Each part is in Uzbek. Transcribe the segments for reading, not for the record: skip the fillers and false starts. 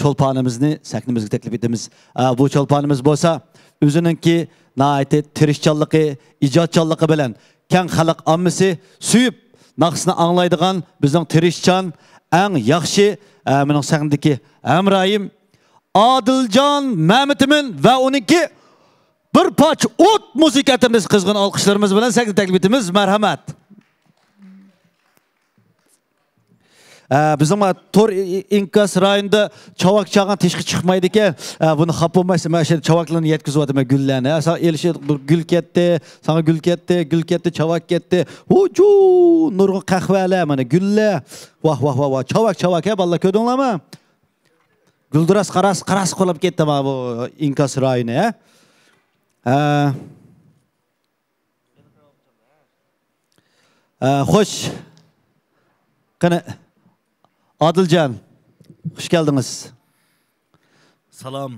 çolpanımızı sahnimizga taklif etamiz. Bu çolpanımız bo'lsa, o'zininki naiti tirishchanligi, ijodchanligi bilan keng xalq ommasi suyib, naqsni anglaydigan bizning tirishchan, eng yaxshi mening sahnimdagi hamroyim Adiljon Ma'mitimin va uninki bir poch o't musiqatimiz qizg'in olqishlarimiz bilan sahna taklif etamiz. Marhamat. Bizim tor inkas rayonida chavak chaqan teshqi chiqmaydi ekan. Buni xafa bo'lmaysiz, men shu chavaklarni yetkazyotaman gullarni. Sen elishib gul ketdi, sana gul ketdi, chavak ketdi. Huju, nurg'un qahvalar, mana gullar. Vah vah vah, chavak ha, balla ko'rdinglarmi? Guldiras qaras qolib ketdi mana bu inkas rayoni, ha. Xo'sh. Qani Adiljon, hoş geldiniz. Salam.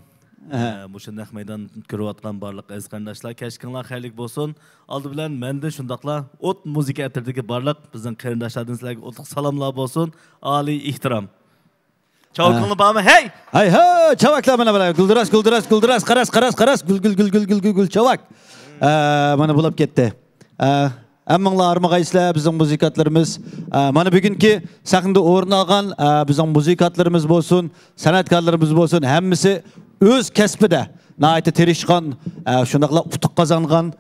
Bu şundaq meydan ko'rayotgan barliq aziz qarindoshlar, kechqurunlar xayrlik bo'lsin. Oldi bilan menda shundaqla o't musiqa atridagi barliq bizning qarindoshlardan sizlarga o'tliq salomlar bo'lsin. Oliy ehtirom. Chavaklarni bormi? Hey! Hay ha, chavaklar mana bular. Guldiras, qaras, gul chavak. Mana bo'lib ketdi. Әмміңлі армағайсылар біздің музыкатларымыз. Мана бүгінгі сахнада орын алған біздің музыкатларымыз болсын, санаткарларымыз болсын, әммісі өз кәсіпіде наайты терішқан, шындақла ұтық қазанған,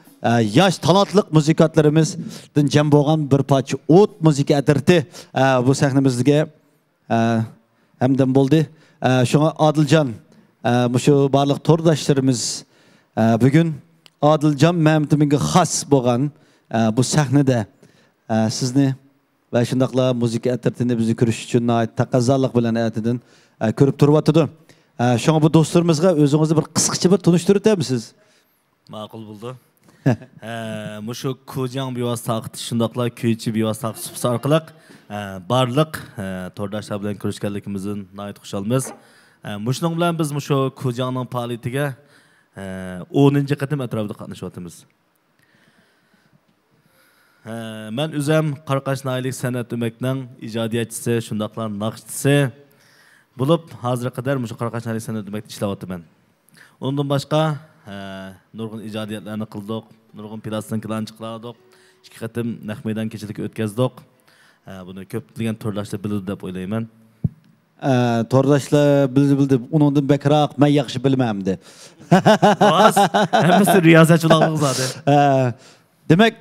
яш талантлық музыкатларымыздың жем болған бір пачы от музыка әдірті бұл сахнамызға әмден болды. Шоңа Адилjon, мұшы барлық тордаштарымыз бүгін Adiljon Ma'mitiminga xas bo'lgan bu sahnede sizni ve şundaqla müzik atirtini bizi görüş için ait taqazzalik bilan aytidin ko'rib turibdi. Şoňa bu dostlarımızga özüňizni bir qısqacha bir tunuşturup etmisiz? Ma'qul bo'ldi. Mushu Kojang bevositaq shundaqla kuychi bevositaq subsi orqali barliq tordoshlar bilan ko'rishganligimizdan nihoyat xursandmiz. Mushuning bilan biz mushu Kojangning faoliyatiga 10-qatim atrofida qatnashyapmiz. Ben özüm Qaraqash Naylik Sanat Ömekning ijodiyatchisi, shundaqla naqshchisi bo'lib, hozirga qadar mushu Qaraqash Naylik Sanat Ömekda ishlayapman. Undan boshqa nurg'un ijodiyatlarni qildik, nurg'un plastinkalarni chiqardik, 2 qatim naq maydon kechilik o'tkazdik. Buni ko'plagan tordoshlar biladi deb o'ylayman. Tordoshlar bildi, undan bekroq men yaxshi bilmamdi. Bas, hammasi riyozatchilik zodi. Demek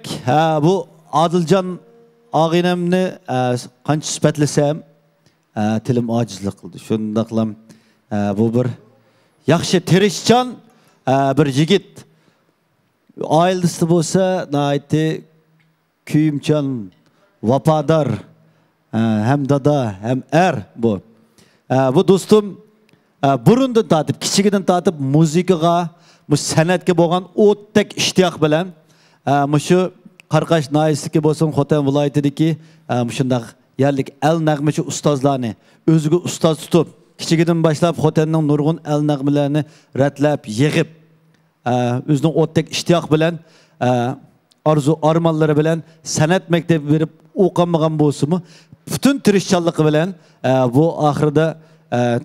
bu Adiljon ağinemni qancha sifatlesam tilim ojizlik qildi. Shundaqlam bu bir yaxshi tirishchan bir yigit. Oilasi bo'lsa, naiti kuyimchan, vafodor, hem dada, hem bu. Bu do'stim burundan tatib, kichigidan tatib musiqaga, bu san'atga bo'lgan o'tdek ishtiyoq bilan Muşu Qaraqash Nayisiki bolsun Xotan viloyatidagi mushundaq yerlik el nagmachi ustozlarni o'ziga ustoz tutib, kichigidan boshlab Xotanning nurg'un el nagmalarini ratlab, yig'ib, o'zining o'tdek ishtiyoq bilan, arzu armonlari bilan san'at maktabi berib o'qamagan bo'lsa-mu, butun tirishchanligi bilan bu oxirida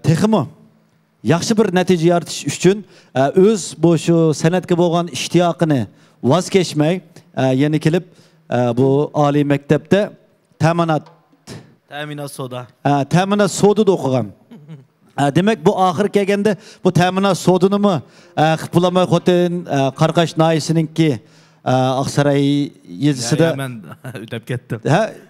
texmi yaxshi bir natija yaratish uchun o'z bu shu san'atga bo'lgan ishtiyoqini vazgeçmey yeni kelip bu Ali mektepte teminat soda da okugan. Demek bu ahir kelgende bu teminat sodunu mu qıpılamay Xotan Qaraqash Nayisininki Aksaray yezisi de ben ötep kettim.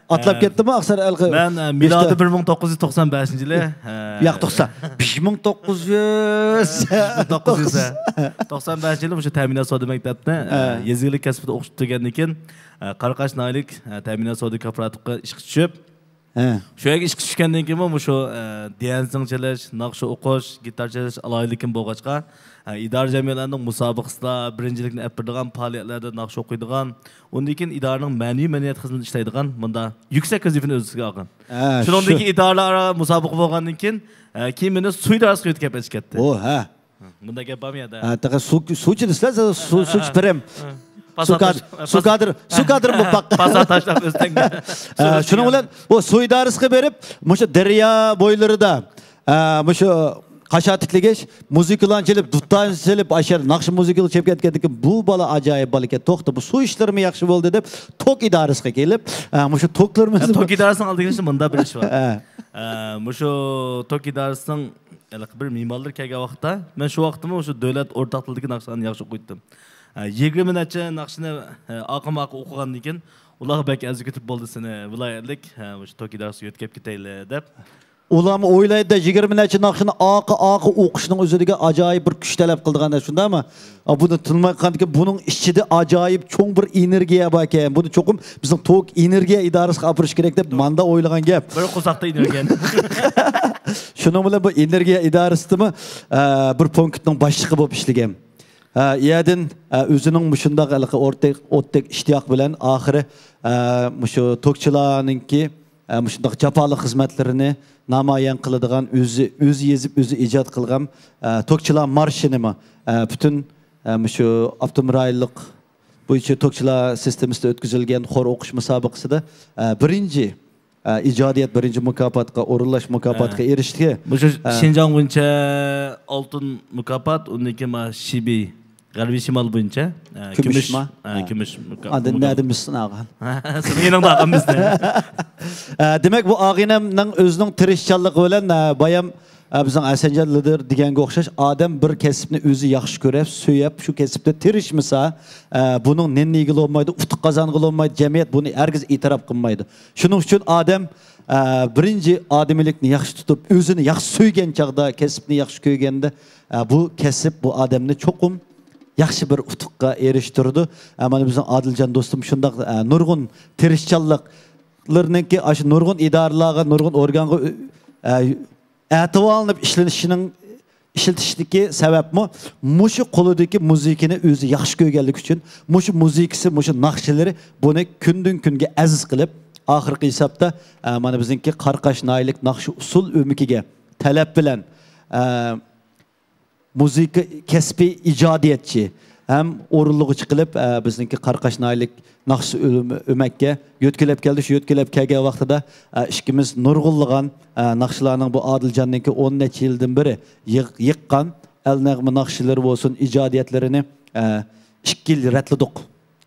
Atlap ketdi mi Aksaray? Ben miladi 1995 yılı. Yak 90. 1995 yılı şu teminat soda mektebine yezilik kasbida o'qishib turgandan keyin Qaraqash Naylik teminat soda kooperativga ishga tushib, shu yerga ishga tushgandan keyin shu dansing chalish, naqsha o'qish, gitar chalish alaylikim bo'lg'achqa idora jamiyatlarning musobaqasida birinchilikni olib faoliyatlarda naqsh o'qiydigan, undan keyin idoraning ma'naviy maniyat xizmatida ishlaydigan, bunda yuksak vazifani o'ziga olgan. Shuningdek idoralar musobaqa bo'lgandan keyin meni suv idorasiga o'tkazib ketdi. O ha. Bunda gap bormaydi. Taqa suv ichdilar, suv ichprem. Su kadr mı bak? Pasat taşlap özdengen. Şunu bilen bu suv idorasiga berib, mushu daryo bo'ylarida, mushu Qaşatikligeş muzikalan çelip, duttan çelip, aşağı nakşı muzikalı çelip ketkendik bu bala acayip balıket toqta bu su işlerimi yaxşı boldu dep tok idarasına gelip şu toklarımız tok idarasının aldığı için bunda bir iş var. Şu tok idarasının bir mimarlar kelgen vaqtda men şu vaqtımı şu devlet ortaqlılığı naqşını yaxşı qo'ydim. 20 neçe naqşını aqım-aqı o'qigandan keyin ular belki az ketib bo'ldi seni viloyatlik şu tok idarasiga o'tkazib ketayli deb. Ulamı oylaydı da 20 neçe naqşını aqı o'qishning o'ziga acayip bir kuch talab qilganda shundami? Buni tilmayqanki bunun içinde acayip çoğun bir energiya bor ekan. Buni ço'qim bizning tok energiya idorasiga olib borish kerak deb manda o'ylagan gap. Bir qo'saqda energiya. Shuning bilan bu energiya idorasidimi bir punktning boshlig'i bo'lib ishlagan. Yerden özünün müşündaq ortak iştiyak bilen ahire müşü tokçularınki müşündaq capalı hizmetlerini namayan kılıdığan özü yezip özü icat kılgan tokçular marşını mı bütün müşü Abdumraylık bu içi tokçular sistemiste ötküzülgen xor okuş müsabakası da birinci icadiyet birinci mükafatga orulaş mükafatga erişti. Bu Şinjan boyunca altın mükafat ondaki ma Şibi Garbi Şimal boyunca Gümüş ma? Gümüş Adın ne demişsin ağam? Senin yanında ağam bizde. Demek bu ağinemden özünün tirişçallığı bilen bayam bizim Asenjallıdır digenge okşaş adam bir kesipni özü yaxşı görüp söyüp şu kesipte tirişmisa bunun nenne ilgili olmaydı, utuq kazanıgılı olmaydı, cemiyet bunu herkes itiraf kılmaydı. Şunun için adam birinci ademilikni yaxşı tutup özünü yaxşı söygen çağda kesipni yaxşı köygende bu kesip bu adamni çokum yaxşı bir utuqqa eriştirdi. Ama bizim Adilcan dostum şundaq nurgun tirişçallıklarınki aşı nurgun idaralağa, nurgun organğa ativa alınıp işletişdeki sebep mi? Muşu koludaki muzikini özü yaxşı köygənlik üçün muşu muzikisi, muşu naqşileri bunu kündün künge aziz qilib ahirki hesapta mana bizimki Qarqash naylik naqşı usul ömükiga talep bilen muzika kesbi icadiyetçi hem orulluğu çıkılıp bizimki Qarqash naylik naqşı ömekке yötkülep geldi. Şu yötkülep kelgen vaqtida işkimiz nurgulluğan naqşılarının bu Adilcan'ınki 10 neçe yıldan beri yıkkan el nəğmi naqşıları olsun icadiyetlerini işkil retledik.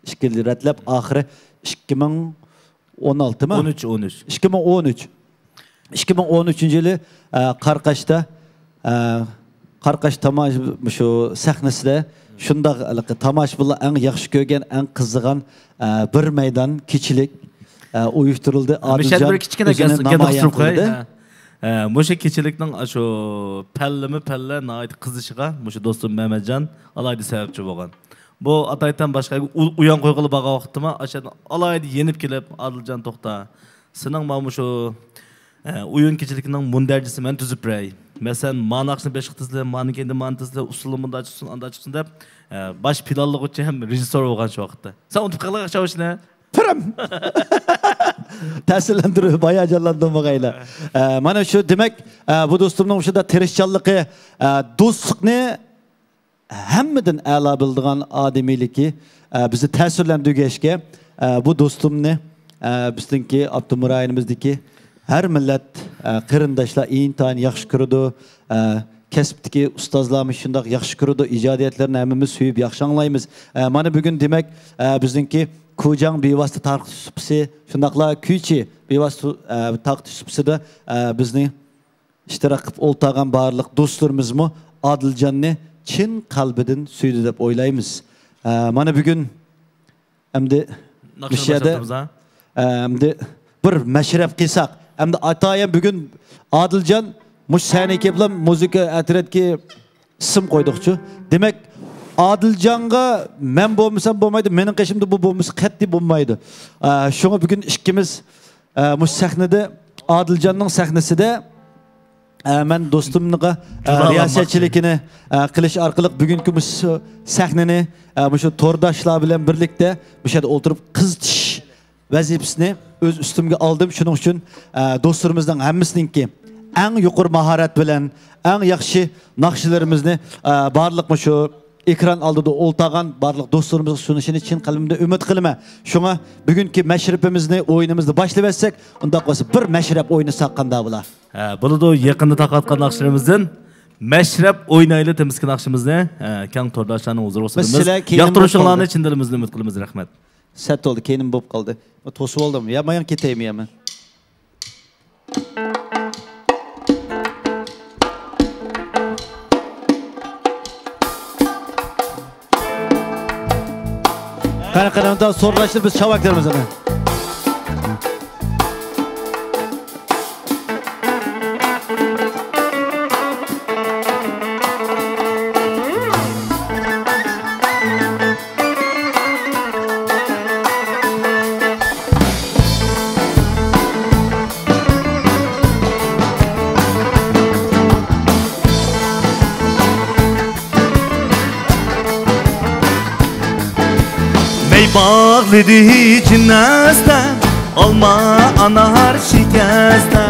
İşkil retlep ahire 2016 mı? 13. 2013 yılı Qarqash'ta Qarqash tamaş şu sahnasida şundaq tamaş bilan en yaxşı kögen, en kızıgan bir meydan kiçilik uyuşturuldu. Adilcan bir kichkina gap qo'ydi. Muşu kiçilikning şu pellimi pelle nayt qizishiga muşu dostum Mehmetcan alaydı sebepçi bo'lgan. Bu ataydan başqa uyan qo'yg'ili baqa vaqtimi aşadan alaydı yenip kelib Adilcan to'xta. Sening mana şu uyun kiçilikning mundarjisi men tuzib ray. Mesela manaqsını 5 qızlı, manı kendi mantızlı, usulumunda açılsın, anda açılsın deyip baş planlık için hem rejissor olgan şu vakitte. Sen unutup kalın çavuş ne? Pırım! Təsirləndirir, bayağı canlandım bağayla. Mana şu demek bu dostumun şu da tirişçallığı, dostluqni hemmeden əla bildiğin ademiliki bizi təsirləndirgeşke bu dostumni bizdenki Abdumurayinimizdeki her millet kırındaşlar intayin yaxşı kırıdı. Kesipteki ustazlarımız şundaq yaxşı kırıdı. İcadiyetlerini hemimiz süyüp yaxşı anlayımız. Mana bugün demek bizdenki Kucang bevasıta tartışıpsı, şundaqla küçü bevasıta tartışıpsı da bizni iştirak qıp oltağın barlıq dostlarımız mı Adilcan'ni çin kalbidin süydü dep oylayımız. Mana bugün hem de bir meşref qilsak hem de ataya bugün Adilcan muş saniki bilan muzika atretki isim qo'ydiqchu. Demek Adilcan'a men bo'lmasam bo'lmaydi, mening qishimda bu bo'lmasa qat'iy bo'lmaydi. Şuna bugün ikkimiz muş sahnada Adilcanning sahnasida men do'stimniga riyosatchiligini qilish orqali bugungi bu sahnani shu to'rdoshlar bilan birlikda bu yerda o'tirib qizitish vazifasini öz üstümge aldım. Şunun için dostlarımızdan hemmisinki en yukarı maharet bilen en yaxşı naqşilerimizni barlıq şu ekran aldıda oltağan barlıq dostlarımızın şunun için kalbimde ümit kılma. Şuna bugünkü meşrepimizni, oyunumuzni başlayıversek, onda bir meşrep oyunu saqqanda bular. Bunu da yakında taqatqan naqşilerimizden Meşrep oynaylı temizkin akşımızda kang tordaşlarının huzur olsunuz. Yaktırışıqlarını için dilimizde ümit qilamiz. Rahmet. Sert oldu, kenim bop kaldı. Tosu oldu mu? Ya mayan keteyim ya ben. Karanlıkta sorgulaştır biz çavaklarımızı. Bağlıdı cinnazda alma anar şikazda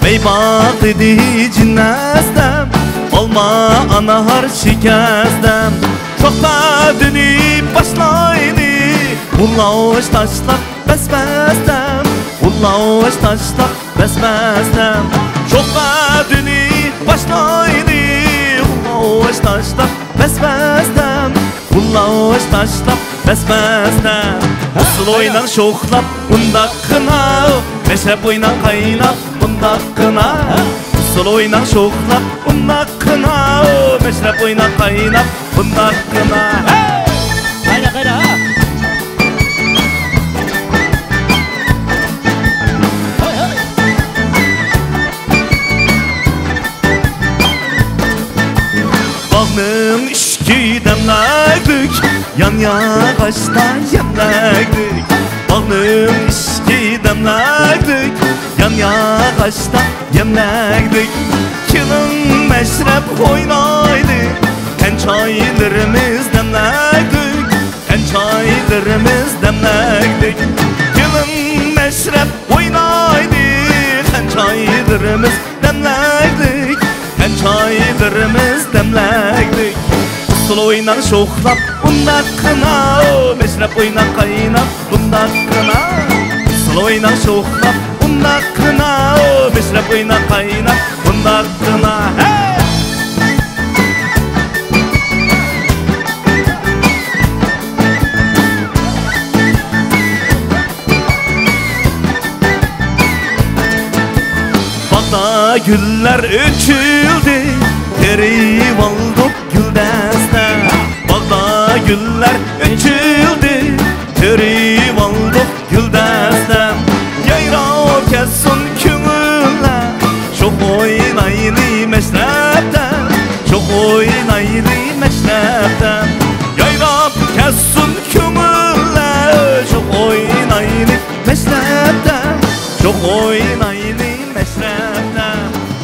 Bey bağlıdı cinnazda alma anar şikazda Çok da dönüp başlaydı Ullaş taşlap besbezden Ullaş taşlap besbezden Çok da dönüp başlaydı Ullaş taşlap besbezden Ullaş taşlap besbezden Usul oynan şoklap undakına Meşrep oynan kaynap undakına Usul oynan şoklap undakına Meşrep oynan kaynap undakına Kayna kayna ha. Bağnım işki demlektik Yan yağaçta yemlektik Bağnım işki demlektik Yan yağaçta yemlektik Kilin meşrep oynaydı Ken çaylarımız demlektik Ken çaylarımız demlektik Kilin meşrep oynaydı Ken çaylarımız demlektik Ken çaylarımız demlektik Usul oynan şoklap undakına Meşrep oynan kaynap undakına Usul oynan şoklap undakına Meşrep oynan kaynap undakına Bağda güller öçüldü Tereyim olduk güldesten Bağda güller öçüldü Tereyim olduk güldesten Yayra kessin kümüller Çok oynaylı meşrepten Çok oynaylı meşrepten Yayra kessin kümüller Çok oynaylı meşrepten Çok oynaylı meşrepten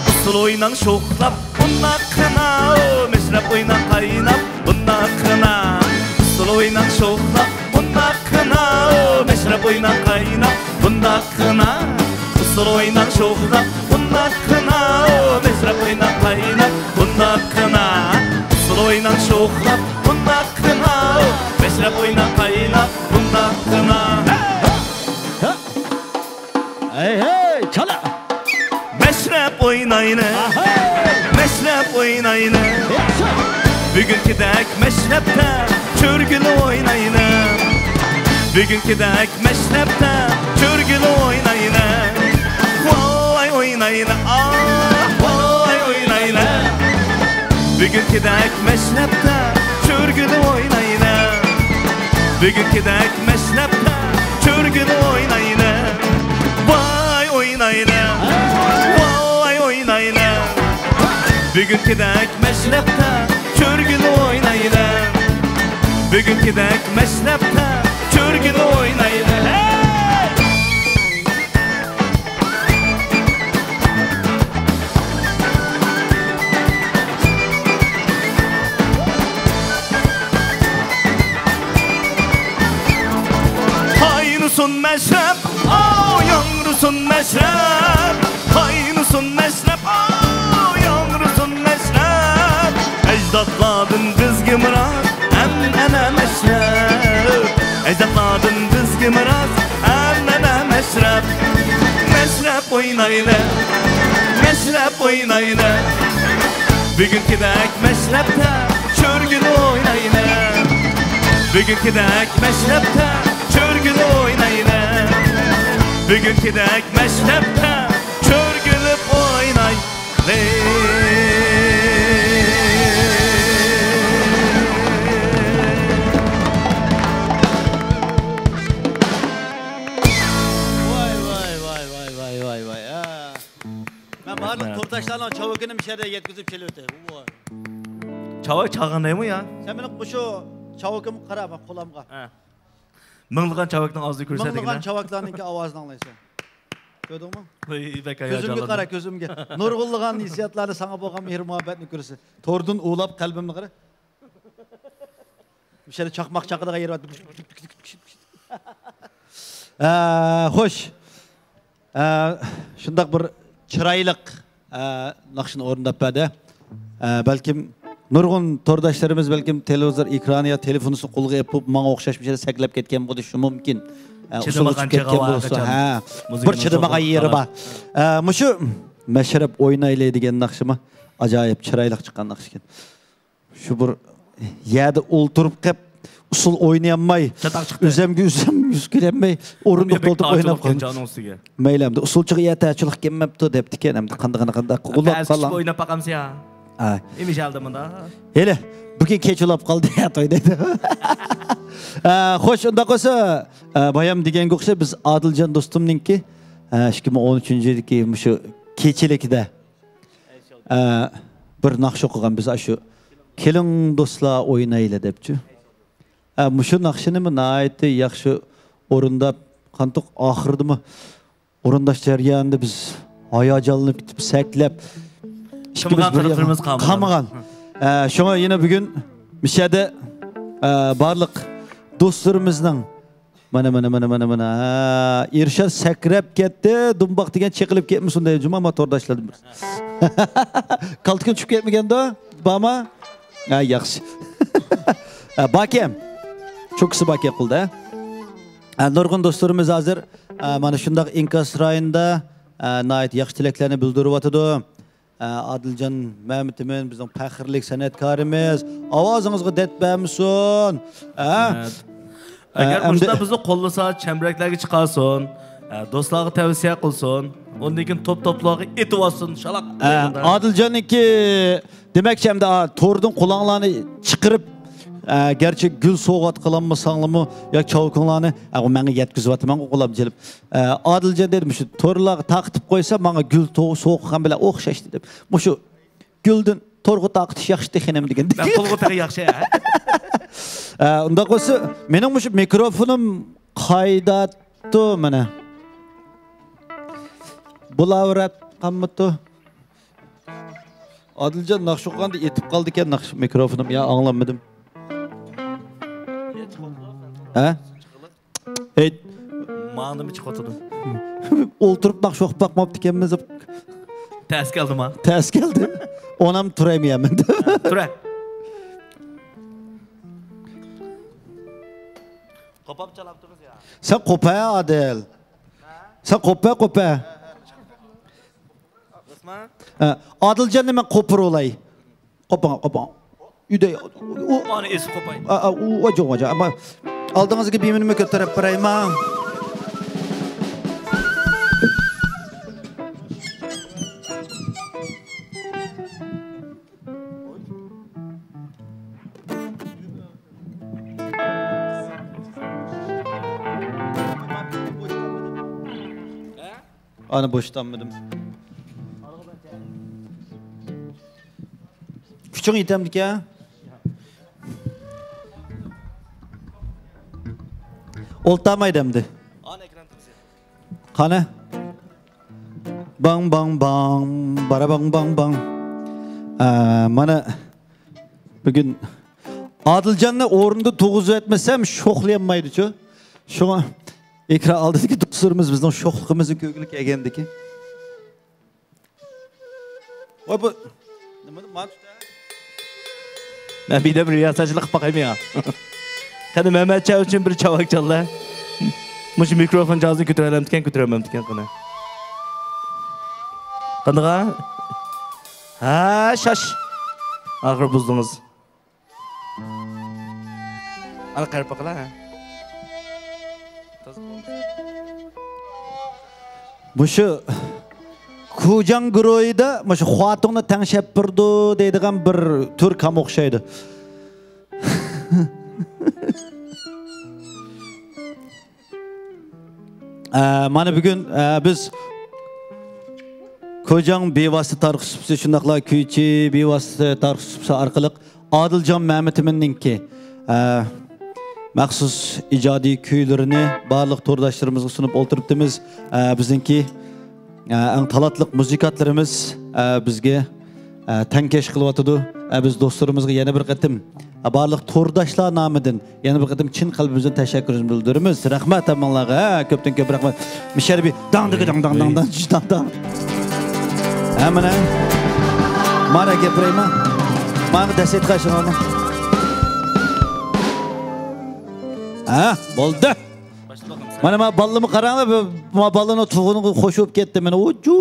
Usul oynan şoklap undakına Meşrep oynan kaynap undakına Usul oynan şoklap undakına Meşrep oynan kaynap undakına Usul oynan şoklap undakına Meşrep oynan kaynap undakına Usul oynan şoklap undakına Meşrep oynan kaynap undakına Hey hey çala. Meşrep oynayını Meşrep oynayını Bugünkü dek meşrepte Çörgülü oynayını Bugünkü dek meşrepte Çörgülü oynayını Vay oynayını Vay oynayını Bugünkü dek meşrepte Çörgülü oynayını Bugünkü dek meşrepte Çörgülü oynayını Vay oynayını Vay oynayını Bugünkü dek meşrepte Çörgülü oynayını Bugünkü dek meşrepte Çörgülü oynayını Haynusun meşrep Yangrusun meşrep Haynusun meşrep Yangrusun meşrep Ecdatladın dizgi mıraz Emmene meşrep Ecdatladın dizgi mıraz Emmene meşrep Meşrep oynayla Meşrep oynayla Bugünkidek meşrepte çörgül oynayına. Bugünkidek meşrepte çörgül oynayına. Bugünkidek meşrepte çörgülüp oynay. Barlık tortaşlarla çavukunu bir şeyde yetkizip çeliyordu. Çavak çağın mı ya? Sen benim şu çavukum kara bak kulağımga. Mınglıgan çavaktan ağzını görsedik. Mınglıgan çavaklarınki avazını anlaysan. Gördün mü? Gözümge Gözümge kara gözümge. Nurgulluğun hissiyatlarını sana boğan mehir muhabbetini görürsün. Tordun uğlap kalbimni kara. Bir şeyde çakmak çakıda yer var. Hoş. Şundak bir çıraylık nakşını orundap bade. Belkim nurgun tordaşlarımız belkim televizor ekranı ya telefonusu kulga yapıp bana okşaş bir şeyde saklap ketken bu şu mümkün. Usul uçup ketken bolsa. Bir çıdımağa yeri var. Muşu meşrep oynayla degen nakşıma acayip çıraylık çıkan nakşıken. Şu bir yerde ulturup kep usul oynayanmay, üzemge üzem yüz girenmey, orunda oturup oynap kalın. Meylemde usul çığı yeterçilik gelmepti dep diken hem de kanda kulak falan. Oynap bakamsı ya. İmiş aldım da. Hele bugün keç olap kaldı ya toydaydı. Hoş onda kosa bayam digen gökse biz Adılcan dostumninki 2013-yildeki şu keçilikde bir nakş okugan biz şu kelin dostla oynayla depçi. Muşu nakşını mı naayeti yakşı orunda kantık ahırdı mı orundaş jaryanında biz hayacanlanıp gitip səklep kamagan. Şuna yine bugün Mişede barlık dostlarımızdan mana irşad sakrep ketdi, dumbaq degen çekilip ketmiş onday cuma motordaşladım biz. Kaltıkın çıkıp ketmegen de bama yaxşı. Bakem çok kısa bak yapıldı. Nurgun dostlarımız hazır. Mana şundak İnkas rayında nait yaxşı tileklerini bildirip atıdı. Adılcan Mehmet'imin bizim pəxirlik sanatkarımız. Avazınızı detbemsin. Eğer uçta bizi kollasa, çembreklerge çıkarsın, dostlarına tavsiye kılsın, ondan keyin top-toplağı etip olsun, şalak. Adılcan'ınki demek ki hem de tordun kulağlarını çıkarıp gerçek gül soğuk kılanmasanlı mı ya çavukunlarını bana yetkizip atı bana okulab gelip Adılcan dedim şu torlağı takıtıp koysa bana gül soğuk kan bile okşaş dedim. Bu şu güldün torgu takıtış yakşı dekenem degen. Ben torgu peki yakşı ya. Onda koysa benim şu mikrofonum kaydattı mana. Bulavrat kanmıttı. Adılcan nakşuqandı etip kaldı ken nakş mikrofonum ya anlamadım. Ha? Evet. Mağını çıkartdım. Olturup nakşuq bakmap dikenimiz. Ters geldi ma. Ters geldi. Onam turaymayam ben de. Tura. Kopap çalaptınız ya. Sen kopaya Adel. Sen kopa. Adılcan hemen kopur olay. Kopa. Üde. Mağını esi kopayın. Oca ama aldığınız gibi yeminimi götürüp bırayım ha. Ana boşlanmadım. Küçük itemdik ya. Oltamaydı. Ana ekran tıksı. Kana? Bang bang bang, bara bang bang bang. Mana bugün Adılcan'la orunda toğuzu etmesem şoklayamaydı şu. Şuna ekran aldık dostlarımız bizden şoklığımızı kögülük egendiki. Vay bu. Ben bir de bir riyasatçılık bakayım ya. Hadi Mehmet Çavuş için bir çavak çaldı. Muş mikrofon cihazını götürelim diken kana. Kandığa? Ha şaş. Ahır buzdunuz. Ana qarpa qila. Muşu Kujan Groy'da muşu xatıqni tangshab birdi deydigan bir tür kam o'xshaydi. Mana bugun biz Ko'jang bevosita tarix supsi shundaqla kuychi bevosita tarix supsi orqali Odiljon Ma'matiminninki maxsus ijodiy kuylarini barliq to'rdoshlarimizga sunib o'ltiribdimiz. Bizningki eng talantliq muzikantlarimiz bizga tankash qilyotdi. Biz do'stlarimizga yana bir qatim barliq to'rdoshlar nomidan yana bir qatim chin qalbimizdan tashakkurimizni bildiramiz. Rahmat hammalarga, ko'pdan ko'p rahmat. Misharbi dang dang dang dang dang dang. Amana mara gapirayman. Mana daset qashingni. Bo'ldi. Mana men ballimni qaranglar, men ballini tug'ini qo'shib ketdi. Mana oju.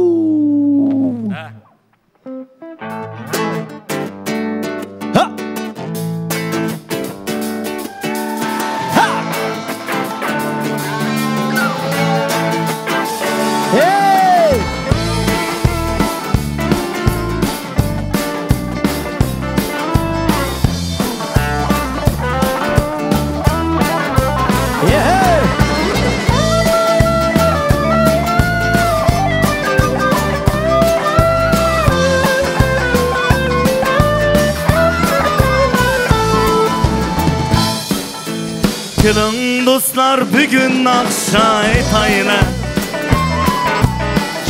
Keling dostlar bugün akşa etayla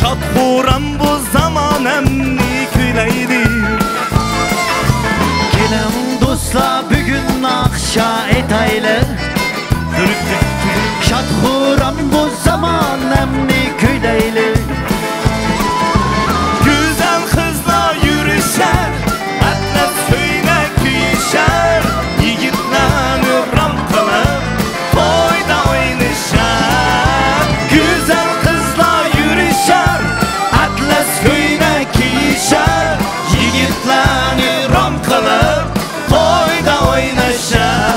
Çatxuram bu zaman emni küyleydi Keling dostlar bugün akşa etayla Çatxuram bu zaman emni küyleydi Güzel kızlar yürüşer Atlas söyle küyüşer Yigitler ram kılır Boyda oynayışar Güzel kızlar yürüşer Atlas köyüne kiyişer Yigitler ram kılır Boyda oynayışar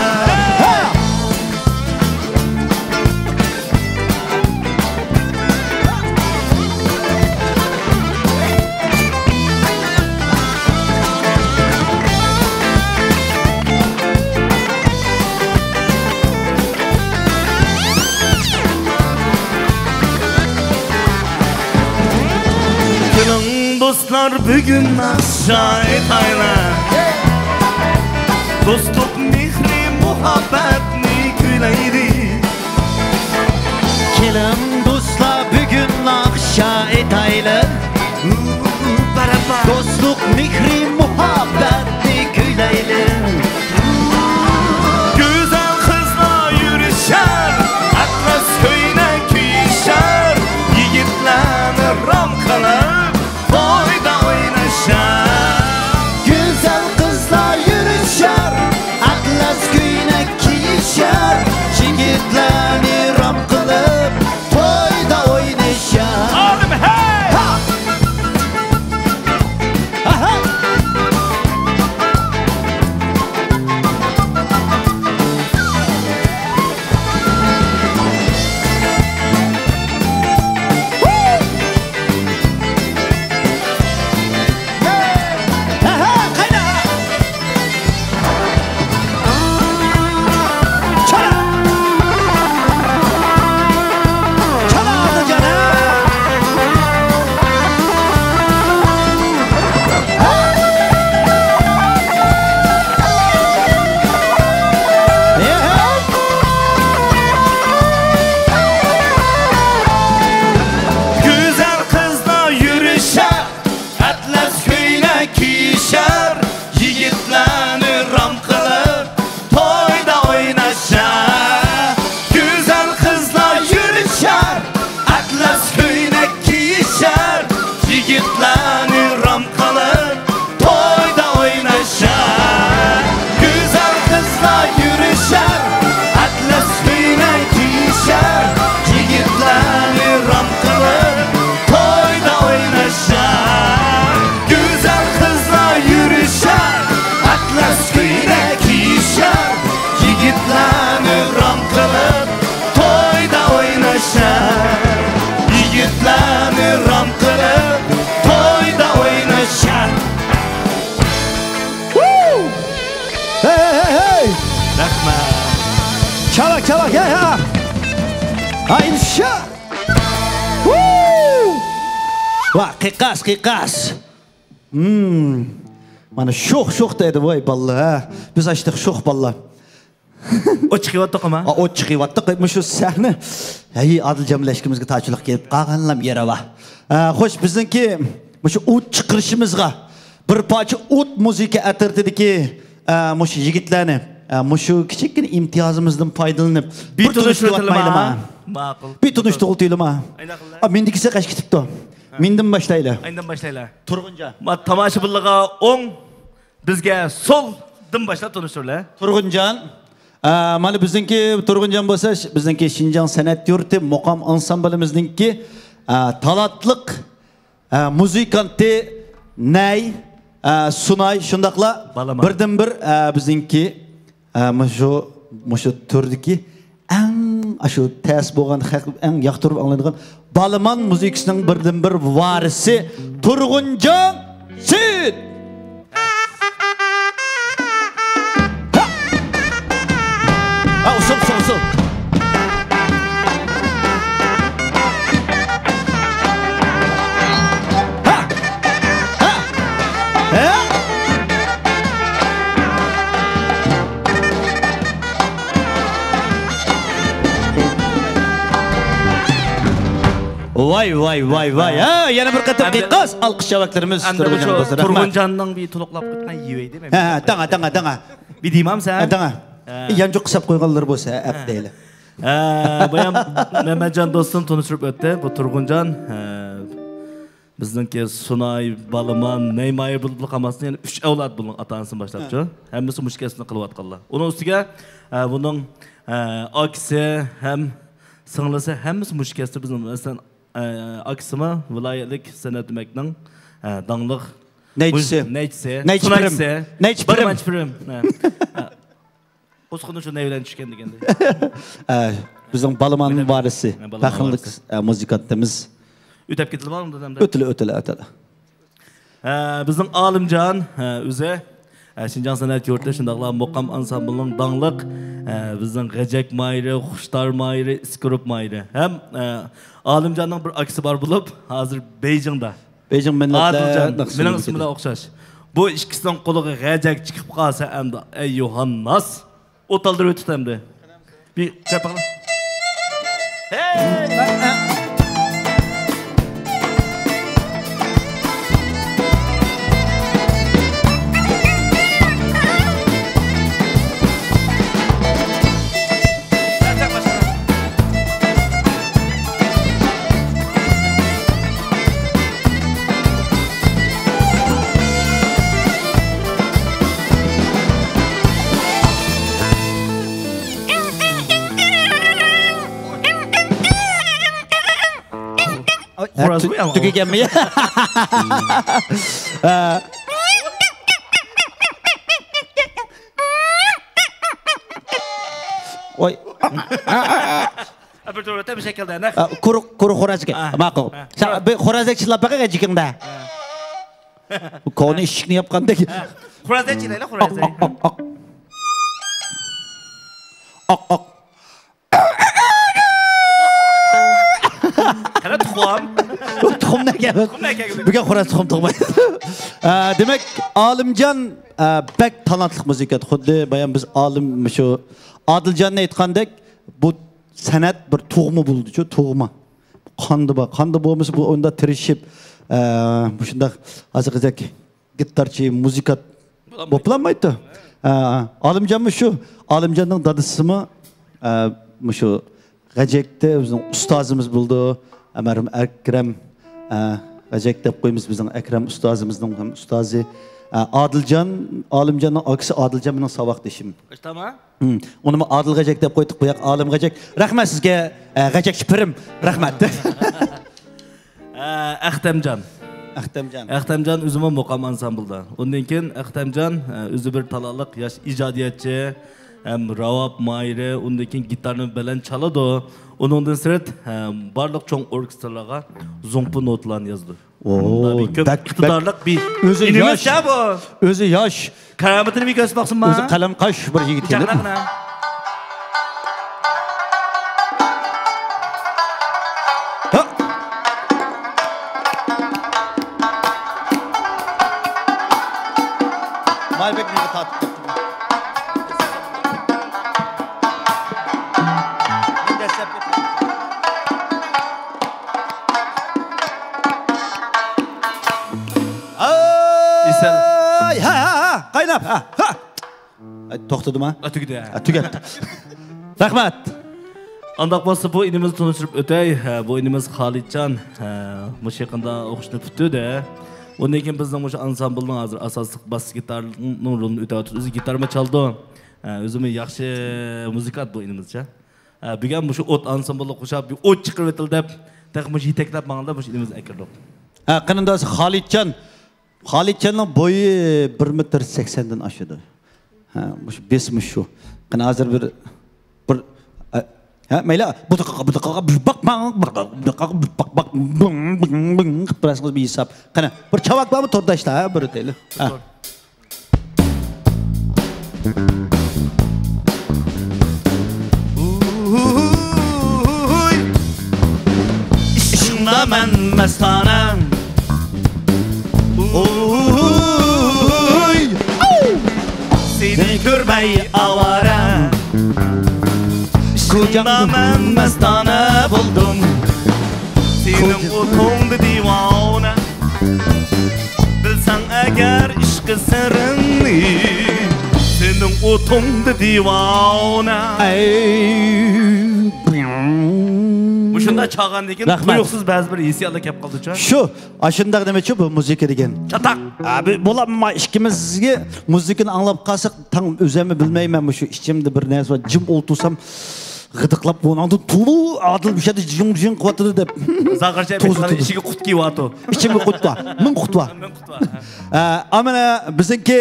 Dostlar bugün akşa etayla Dostluk mihri muhabbetni küyleydi Keling dostlar bugün akşa etayla Dostluk mihri muhabbetni küyleydi Güzel kızlar yürüşer Atlas köyüne kiyişer Yigitler ram kalır Boyda oynaşar Güzel Çabuk ya. Haydi şu. Vah qiqas. Mana sho'x dedi voy balla. Biz açtık sho'x balla. O chiqyapti qama. O chiqyapti. Shu sahne. Hey Adiljon bilan ta'chilik kelib qolganlar yeri va. Xo'sh bizniki shu o't chiqarishimizga bir parcha o't muzika atirtidiki shu yigitlarni shu kichikgina imtiyozimizdan foydalanib bir tunishtirmaylimi? Ma'qul. Bir tunishtirmaylimi? Mendikisi qash ketibdi. Mendan boshlaylar. Aynan boshlaylar. Turg'unjon. Tomoshabinlarga o'ng, bizga so'l dim boshlab tunishtirlar. Turg'unjon. Mana bizniki Turg'unjon bo'lsa, bizniki Shinjon san'at yurti muqam ansamblimizninki talatliq muzikanti Nay Sunay shundaqla birdan bir bizniki shu turdagi eng shu tas bo'lgan eng yoqtirib anglaydigan Balaman muzikasining birdan bir varisi Turg'unjon Sud. Usul. Vay. Yana bir qator qiqas alqış şavaklarımız Turg'unjonning bir to'liqlab ketgan yeydi mi? Tanga. Bir diymam sen? Tanga. Yanca qısab qo'yganlar bo'lsa, abdeyli. Bayan Mehmetcan dostum tanıştırıp öttü. Bu Turg'unjon bizniki Sunay, Balaman, Neymayır bulub qamasın. Yani 3 avlod bunun atanısını başlapçı. Hemmisi muşkasını qılıp atqanlar. Onun üstüge bunun akisi hem sınırlısı hemmisi muşkası bizim mesela aksimi vilayetlik sanat demekning danglik Neyçpirim. Osqunu şu nevlen düşken degende. Bizim Balamanın varisi, faxrlik muzikantimiz. Ötep ketilib alımdı demde. Ötüle. Bizim Alimjon o'zi Shinjon san'at yurti shundaqla muqam ansamblning danglik bizning G'ajak mayri, Xushtar mayri, Iskurup mayri. Hem Alimjonning bir aksi bor bo'lib, hozir Beijingda. Beijing millatlar mening ismim bilan o'xshash. Bu ikkisining qo'liga G'ajak chiqib qolsa endi ey Yohannas o'taldirib o'tdi endi. Bir chapaqla. Hey! Tüküken mi? Oy. Bir şekilde ne? Kuru xorazga. Ma'qul. Sen bir xorazga chilab baqaga jikingda. Bu konu ishni yapgandek. Xorazga chilayla xorazga. Ok. Kana tuxum. Tuxum ne gibi? Bugün xoraz tuxum tug'maydi. Demek Alimjon bek talantli musikat. Xuddi bayan biz alim shu Adiljonning aytgandek bu san'at bir tug'ma bo'ldi-ku, tug'ma. Qanday bo'lmasa bu onda tirishib bu shunday azizak gitarchi musikat bo'planmaydi. Alimjonmi shu? Alimjonning dadasimi shu G'ajakda bizning ustozimiz bo'ldi. Amarim Akram G'ajak deb qo'yamiz bizning Akram ustozimizning ham ustozi. Alimjonning aksi Adiljon bilan saboqdashim. Tamam. Uni Adil G'ajak deb qo'ydik, bu yoq Alim G'ajak. Rahmat sizga G'ajak Pirim. Rahmat. Ahtamjon o'zim muqam ansamblda. Undan keyin Ahtamjon o'zi bir talantli yosh ijodiyatchi, hem ravab mayri, undan keyin gitarni bilan chaladi. Onundan sırt barlıq çoğun orkestralarga zongpu notlarını yazdı. Bir köp iqtidarlıq bir inimiz ya bu. Özü yaş. Karametini bir göstermek mı? Özü kalem kaş bir yigit geldi. Maybek meni tatib ketdi. Men dastlab ketdim. Ay, ha, qaynab. Ha. To'xtadimi? Tugdi. Tugatdi. Rahmat. Андақ болса, bu inimiz tanıştırıp ötey, bu inimiz Xalitcan, musiqanda oxuşunu bütüdü. Ondan keyin bizning o'sha ansamblning hozir asosiy bas gitarning rolini o'tayapti. O'zi gitarma chaldi. O'zimi yaxshi muzikant bu inimizcha. Bugun shu ot ansamblga qo'shib, o't chiqarib etildi deb, taqmosh yetaklab manganda bu inimiz akirdi. Qanindasi Xalitcanning bo'yi 1.80 dan oshadi. Shu besmish shu. Qani hozir bir mayli bu bir hisob. Qani bir chavak bormi to'rdashlar bir deyli. İşimda men mestanam. Seni görmey avara. İşimda men mestana buldum. Senin otondu divana. Bilsen eğer işkı sırrını. Senin otondu divana. Şunda çağan degan tuyuqsiz ba'zi bir hissiyotlar kelib qoldi-cha. Shu, ashundaq demoqchi bu muzika degan. Chataq. Abi bo'ladimi ikkimizga muzikani anglab qolsak, tam o'zimni bilmayman shu ichimda bir narsa bor. Jim o'ltursam g'idiqlab bo'ladi. Tulu adil bir şeyde jing qotdi deb. Zag'archa aytgan ishiga qut kiyapti. Ichimga qut bor. Ming qut bor. Amana bizniki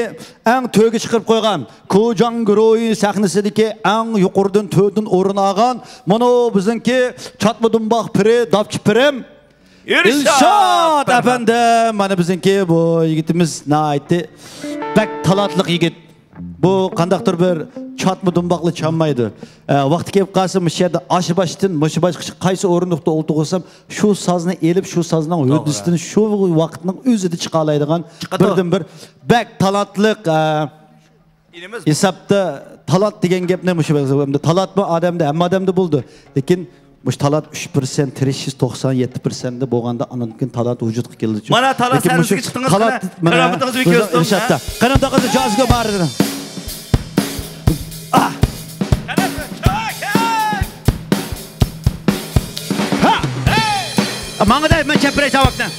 eng to'yga chiqarib qo'ygan Ko'jan Guroyi sahnasidagi eng yuqoridan to'ydan o'rin olgan mana bizniki Chatmadumbaq piri, Dapchi pirim Ilshod efendi. Mana bizniki bu yigitimiz naytdi. Bak talatliq yigit. Bu qandaqdir bir Chatmadumbaqli çalmaydı. Vaqti kelib qolsa bu yerda aşı başdan qaysi o'rindiqda o'ltirib shu sozni elib shu sozning o'disini shu vaqtning o'zida chiqa oladigan birdan bir bak talantliq hisobda talant degan gapni shu talantmi odamda hamma odamda bo'ldi. Lekin bu talant 3%, 397% da bo'lganda anadan talant vujudga keldi. Mana talant sizga chiqdingiz. Karamatimizni ko'rsatdim. Qanday jazga bor edi. Mangada men chapray chavakdan.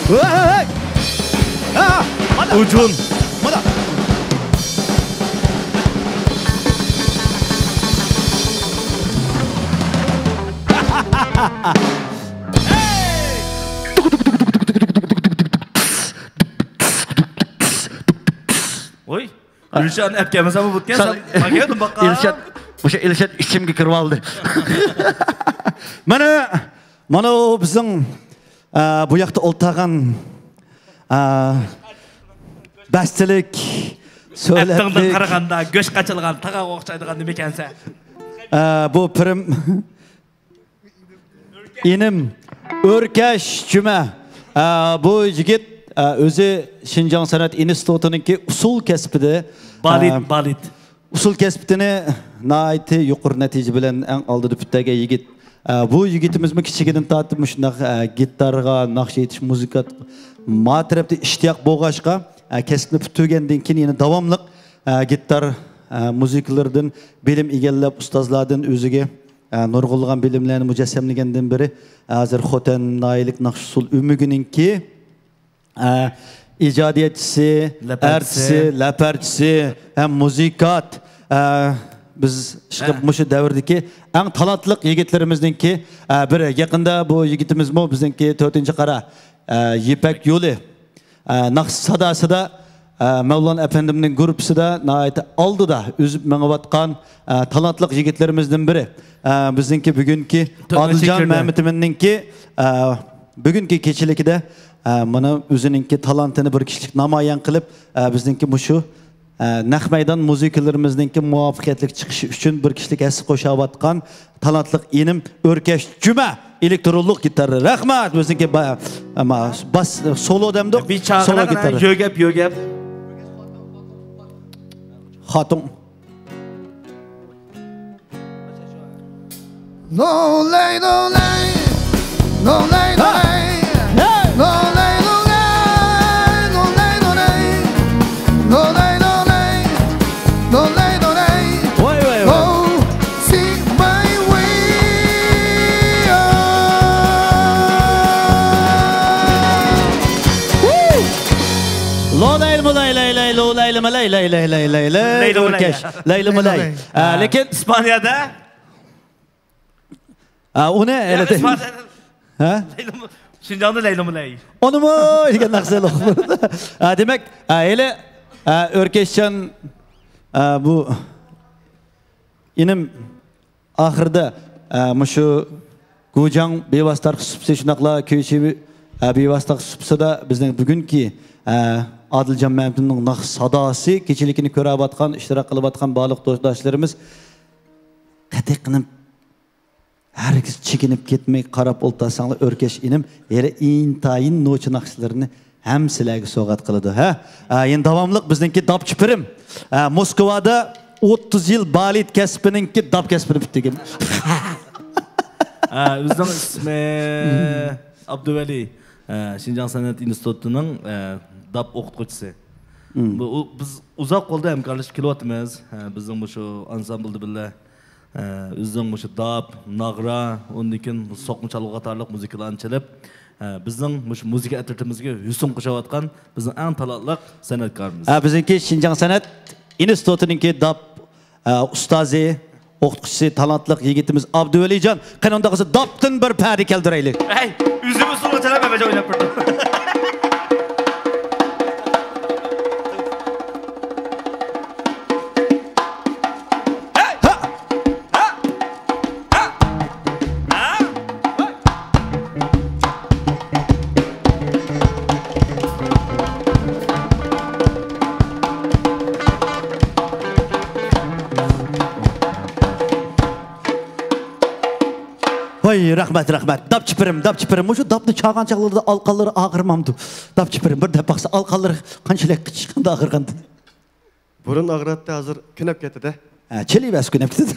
Hey! Ucun. Mana. Oy. Ilshad akamiz ham o'tgan. Magadim baqa. Ilshad ichimga kirib oldi. Mana bizning bu yoqda o'ltagan bastilik so'lablik. Attangdan qaraganda go'sh qachilgan, taqa o'xshaydigan nima ekansa. Bu pirim inim O'rkash Juma. Bu yigit o'zi Şinjan Sanat Institutininki usul kasbida balit. Usul kasbini nayt yuqori natija bilan eng oldida bittaga yigit. Bu yigitimizmi kichigidan tortib shunday gitarga, naqsh aytish, muzika ma tarafda ishtiyoq bo'lg'ashqa kasbni tugagandan keyin yana davomli gitar muzikalardan bilim egallab ustozlardan o'ziga nurg'ulg'an bilimlarni mujassamlagandan biri hozir Xotan Naylik naqsh usul ümigininki icadiyetçisi, ertisi, laparchisi, hem muzikat. Biz chiqib mushu davrdagi eng talantliq yigitlarimizningki biri. Yaqinda bu yigitimiz mo bizningki 4-qara Yipak yo'li naqsh sadasida Mevlon Efendimning guruhida nayta oldida o'zib mengayotgan talantliq yigitlarimizdan biri. Bizningki bugungi Adiljon Mehmetiminingki bugungi kechilikida mana o'zininki talantini bir kishilik namoyon qilib bizningki mushu naq maydon muzikalarimizningki muvaffaqiyatli chiqishi uchun bir kishilik hassa qo'shayotgan talantli inim O'rkash Juma elektronlik gitarra. Rahmat bizniki bas solo demdik. Solo gitarra. Yo'gap. Xotin. No lay, no lay, no lay, no lay, no lay, no lay, no lay, no lay, no lay, no lay, no lay, no lay. Vay. Oh, see my way. Lay. O'rkash. Lay. Lekin İspanya'da uni ha? Şinjan'da Leyla. Onu mu degan narsa yo'q. Demak, ele O'rkashjon bu inim oxirida mushu Gujang bevostar qisibsi shunaqla ko'yishi bevostar qisibsida bizning bugungi Adiljon Mamtunning naq sadosi kechilikini ko'rayotgan, ishtirok qilayotgan baliq do'stlarimiz qatiqni herkes çekinip gitmeyi qarab oltasanglar O'rkash inim yere intayin noçu naqshlarini ham sizlarga so'g'at qiladi. Endi davomliq bizningki dab chipirim. Moskvada 30 yil balet kasbininki dab kasbini bitgan. Bizning ismi Abduvali. Şinjan Sanat Institutining dab o'qituvchisi. Biz uzoq bo'ldi hamkorlashib kelyapmiz. Bizning shu ansamblda birga Üzden şu dab, nagra, ondan soqma çalgı qatarlıq muzikalarni çalıp, bizning şu muzika atritimizga husn qo'shayotgan bizning eng talantli san'atkorimiz. Bizningki Şinjan Sanat Institutininki dab ustozi, o'qituvchisi, talantli yigitimiz Abduvalijon. Qanday qilsa dabdan bir pari keltiraylik. Hey, üzümü so'lga chalab babaja o'ynab turdi. Vay rahmat. Dab chipirim. Mushu dabni chaqan chaqlarda alqalari ağırmamdı. Dab chipirim bir deb baqsa alqalari qanchalik chiqqanda ağırgandi. Burun ağrıtdı hazır künep ketdi. Çelibas künep ketdi.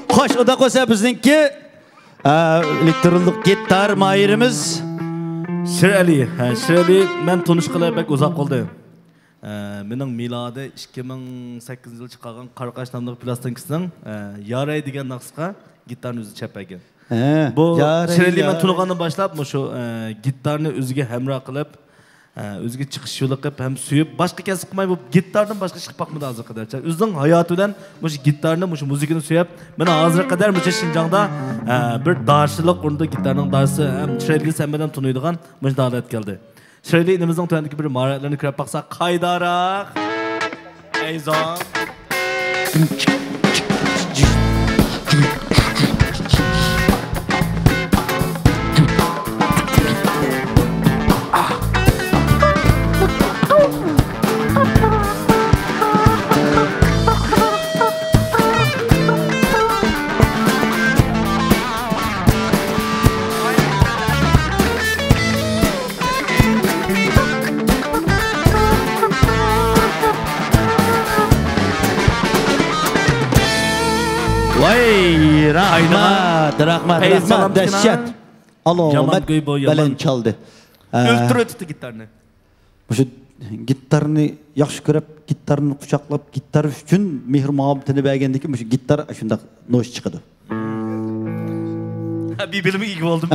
Xo'sh, uda qo'sa bizningki elektronlik gitar mayirimiz Shirali men tanishqilay bak uzoq qoldi. Mening milodi 2008 yil chiqqan Qaraqash nomli plastinkasining Yaray degan naqsga gitarni o'zi chapagan. Bu Shirali men tug'ilgandan boshlab shu gitarni o'ziga hamroh qilib, o'ziga chiqish yo'li qilib ham suyib, boshqa kasb qilmay bu gitardan boshqa ish qilib boqmadi hozir qadarcha. O'zining hayotidan shu gitarni, shu muzikani suyib, mana hozir qadar Shinjongda bir darschilik o'rnida gitarning darsi ham Shirali sanmadan tunuydigan mush davlat keldi. Shirali inimizning tuandagi bir mahoratlarni ko'rib baqsa qaydaroq. Ayzon. Rahmat. Dehşet. Alomat bilan çaldı. Öldürürdü gitarını. Şu gitarını yaxshi ko'rib, gitarını quchoqlab, gitar uchun mehr muhabbatini bergandiki, shu gitar shunda no'sh chiqadi. Bir bilimi iyi oldu.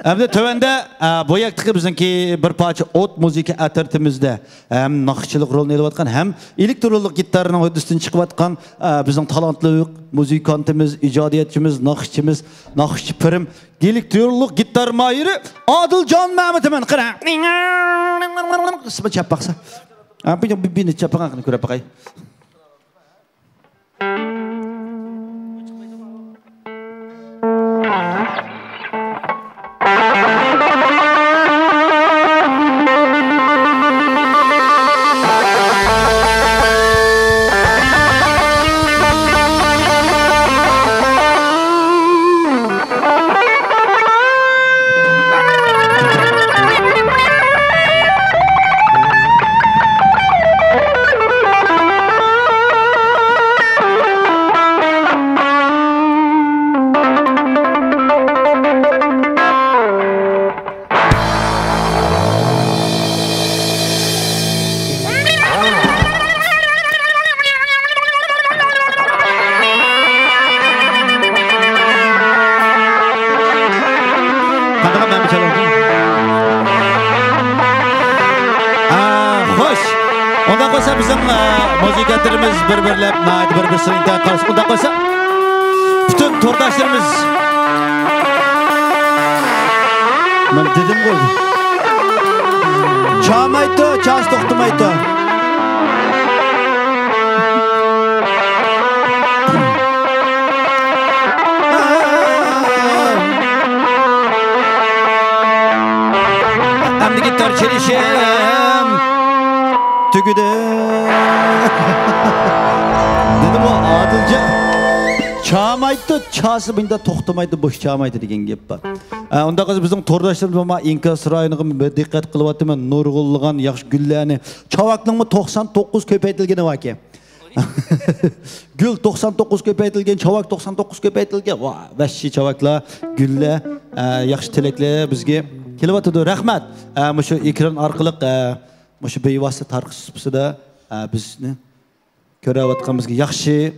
Hem tövende bu yaktığı bizimki bir parça ot müzik atartımızda hem nakışçılık rolünü elatkan hem elektronlik gitarının üstüne çıkıvatkan bizim talantlı müzikantımız, icadiyetçimiz, nakışçımız, nakışçı pırım elektronlik gitar mayırı Adiljon Mamut'un kıra. Sıma çap baksa. Bir çapın akını köre bakay. Ondan koysa bizim müzikantlarımız bir-birlep, bir-birisini intihar karşı. Ondan koysa bütün tordaşlarımız. Ben dedim koy. Çağmaydı, çağız toxtamaydı. Hem de gitar çelişim. Tügüde. Dedim o Adılca. Çağmaydı, çağısı bunda toxtamaydı, boş çağmaydı degen gep var. Onda kız bizim tordaşlarımız ama İnkas rayonuna dikkat kılıp atımın nurgulluğun, yaxşı güllerini. Çavaklığımı 99 köpeytilgeni var ki. Gül 99 köpeytilgen, çavak 99 köpeytilgen. Vay, vəşşi çavakla, gülle, yaxşı tilekle bizge. Kelip atıdı, rahmet. Şu ekran arqılıq, şu beyvası tarqışıpsı da bizni körəv atqamızga yaxşı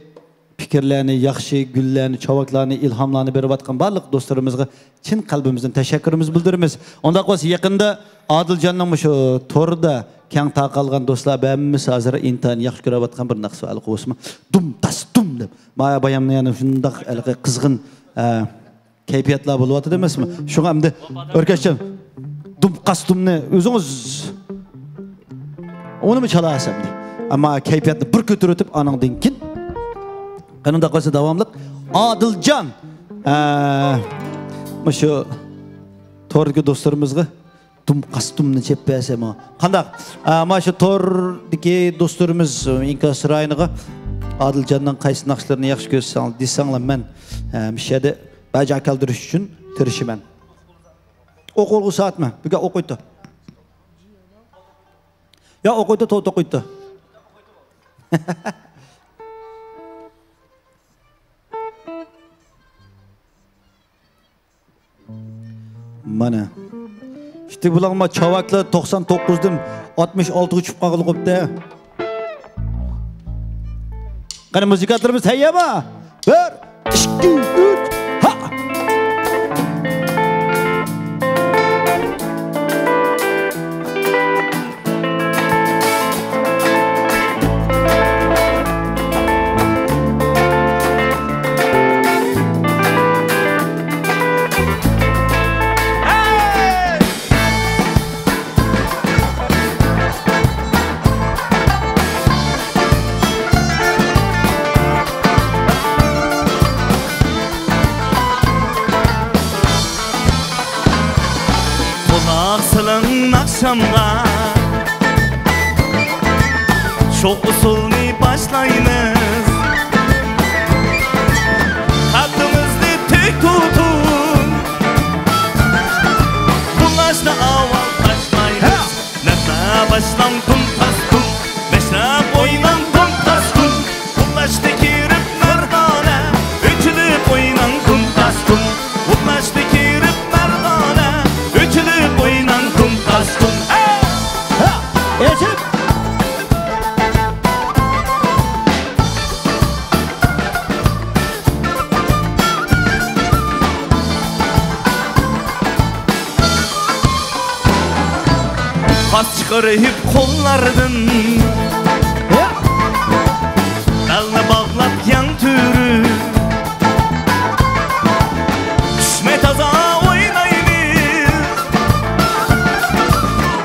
fikirlerini, yaxşı güllerini, çavaklarını, ilhamlarını berip atqan barlıq dostlarımızga çin qalbimizden teşekkürümüz bildirimiz. Onda qo'ysa yaqinda Adilcanның şu torda keng taqalgan dostlar bämmisi hazır intan yaxşı körəv atqan bir naqsı al qo'sma. Dum tas dum deb. Maya bayamni yani şundaq qizg'in kayfiyatlar bo'lyapti demasmi? Şuňa endi Örkeşcan dum qastumni o'zingiz onu mu çalasam de. Ama kayfiyatni bir ko'tarib anandan kin qanday qilsa davomliq Adilcan şu torga dostlarımızga dum qastumni chep bersem o. Qandaq? Mana şu tordagi dostlarımız İnkas rayoniga Adilcanның qaysi naqshlarini yaxshi ko'rsang desanglar men mishada baja kaldirish uchun tirishiman. O'qolgu soatmi? Buga o'qiydi. Ya o'qiydi, to'g'ri o'qiydi. Mana. İşte bulanma çavakla 99'dim 66 uçup qalğıptı. Qani muzikantlarımız tayyormi? 1 2 3 ha. Akşamda çok usulni başlayınız. Hakkımızda tek tutun. Bulaşta aval taşlayınız. Nefna başlan kum tas kum. Meşrap oynan kum tas kum. Bulaşta kirip merdane. Üçülüp oynan kum tas kum. Bulaşta kirip merdane. Üçülüp oynan kum tas kum. Eşit. Pas çıkarıp kollardan dalına bağlap yan türü düşme taza oynayınız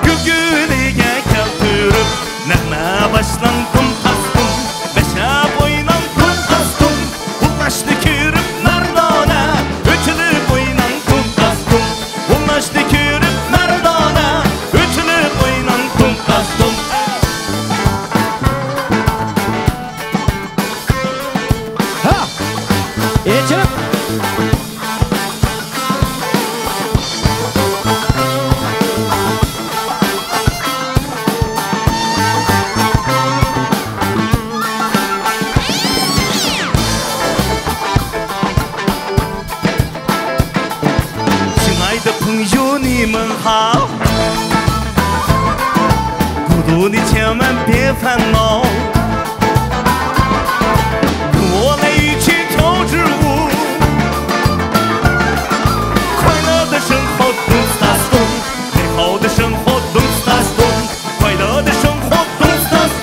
Gülgülüge keltürüp nehme başlan kum taskum Beşap oynan kum taskum Ulaştı kürüp merdane Ütülüp oynan kum taskum Ulaştı kürüp merdane Ütülüp oynan kum taskum Ha. Eşit.你们好，孤独的千万别烦恼，跟我来一起跳支舞，快乐的生活don't stop，美好的生活don't stop，快乐的生活don't stop。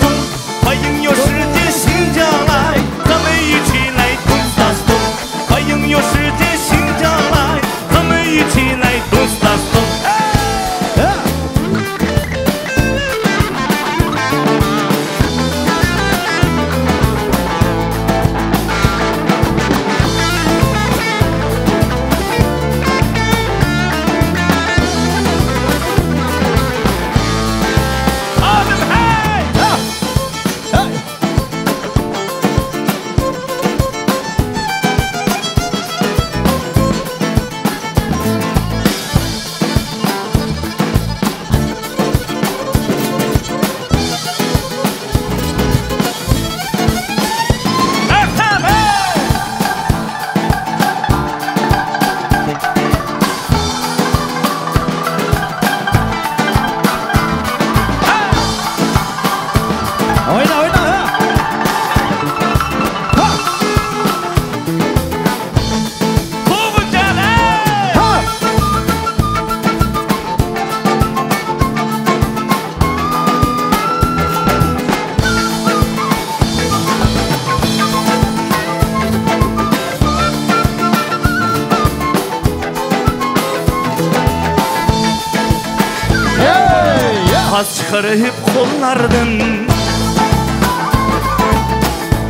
Pas çıkarıp kollardan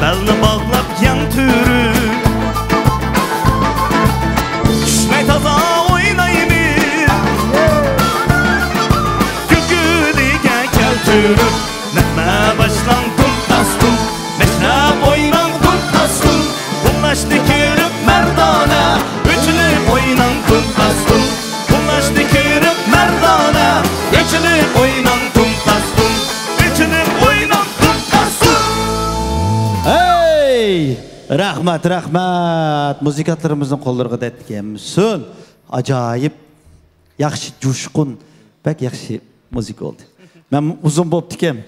belni bağlap yan türü düşmey taza oynayımız Gülgülüge keltürüp Mehme başlan kum tastum Meşrep oynan kum tastum Bunlaş dikirip merdane Üçülüp oynan kum tastum Bunlaş dikirip merdane Üçülüp oynan kum tastum Üçülüp oynan kum tastum Hey! Rahmat, rahmat. Muzikatlarımızın kollarına detkenmişsin. Acayip, yaxşı, coşkun, pek yaxşı müzik oldu. Ben uzun bop dikem.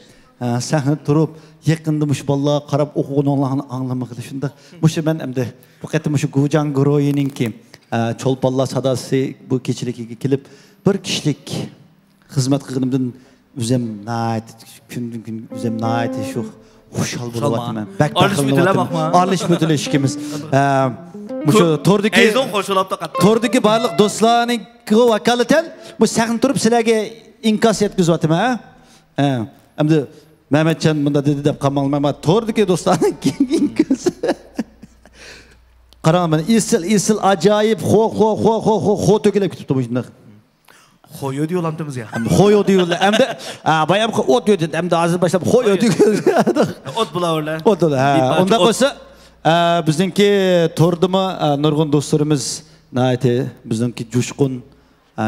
Sahne durup, yakında muş vallahi karab okuğun Allah'ını anlamak dışında. Muşu ben hem de bu kadar muşu Gujan Groy'nin ki Çolpalla sadası bu keçilik kilip bir kişilik hizmet kılımdan üzem naat, gün üzem naat şu hoşal buluvatım ben. Bek bakılmavatım. Arliş bütüle işkimiz. Muşu tordaki barlık dostlarının vakaleten bu sahne durup silahge inkas yetkizvatim ha. Hem de Mehmetcan bunda dedi de Kamal Mehmet tordaki dostlarının inkas. Karan ben isil acayip ho tökele kütüptü bu şimdi. Hoyo diyorlar temiz ya. Hoyo diyorlar. Hem de bayam ot diyor hem de azı başlayıp hoyo diyor. Ot bulavurlar. Ot diyorlar. Onda koysa bizimki tordumu nurgun dostlarımız nayeti bizimki coşkun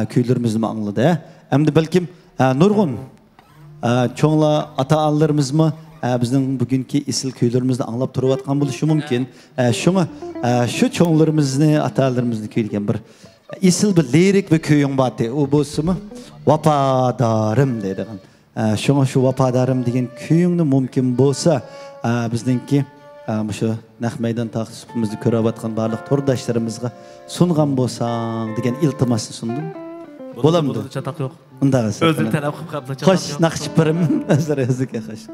köylerimizni anladı. Hem de belki nurgun çoğunla ata-analarımız mı bizning bugünkü isil köylerimizni anlap turayotgan bo'lishi mumkin. Shunga shu cho'nglarimizni, ata-analarimizni kuylagan bir isil bir lirik bir kuying bor. U bo'lsa-mi? Vafadorim deydigan. Shunga shu vafadorim degan kuyingni mumkin bo'lsa, bizningki shu naq maydon taqsimizni ko'rayotgan barliq turdoshlarimizga sungan bo'lsang degan iltimosni sundim. Bo'lamdi. Çatak yok. Unda Özür taraf kapla çatak yok. Xo'sh, naqshpirim o'zingizga xo'sh.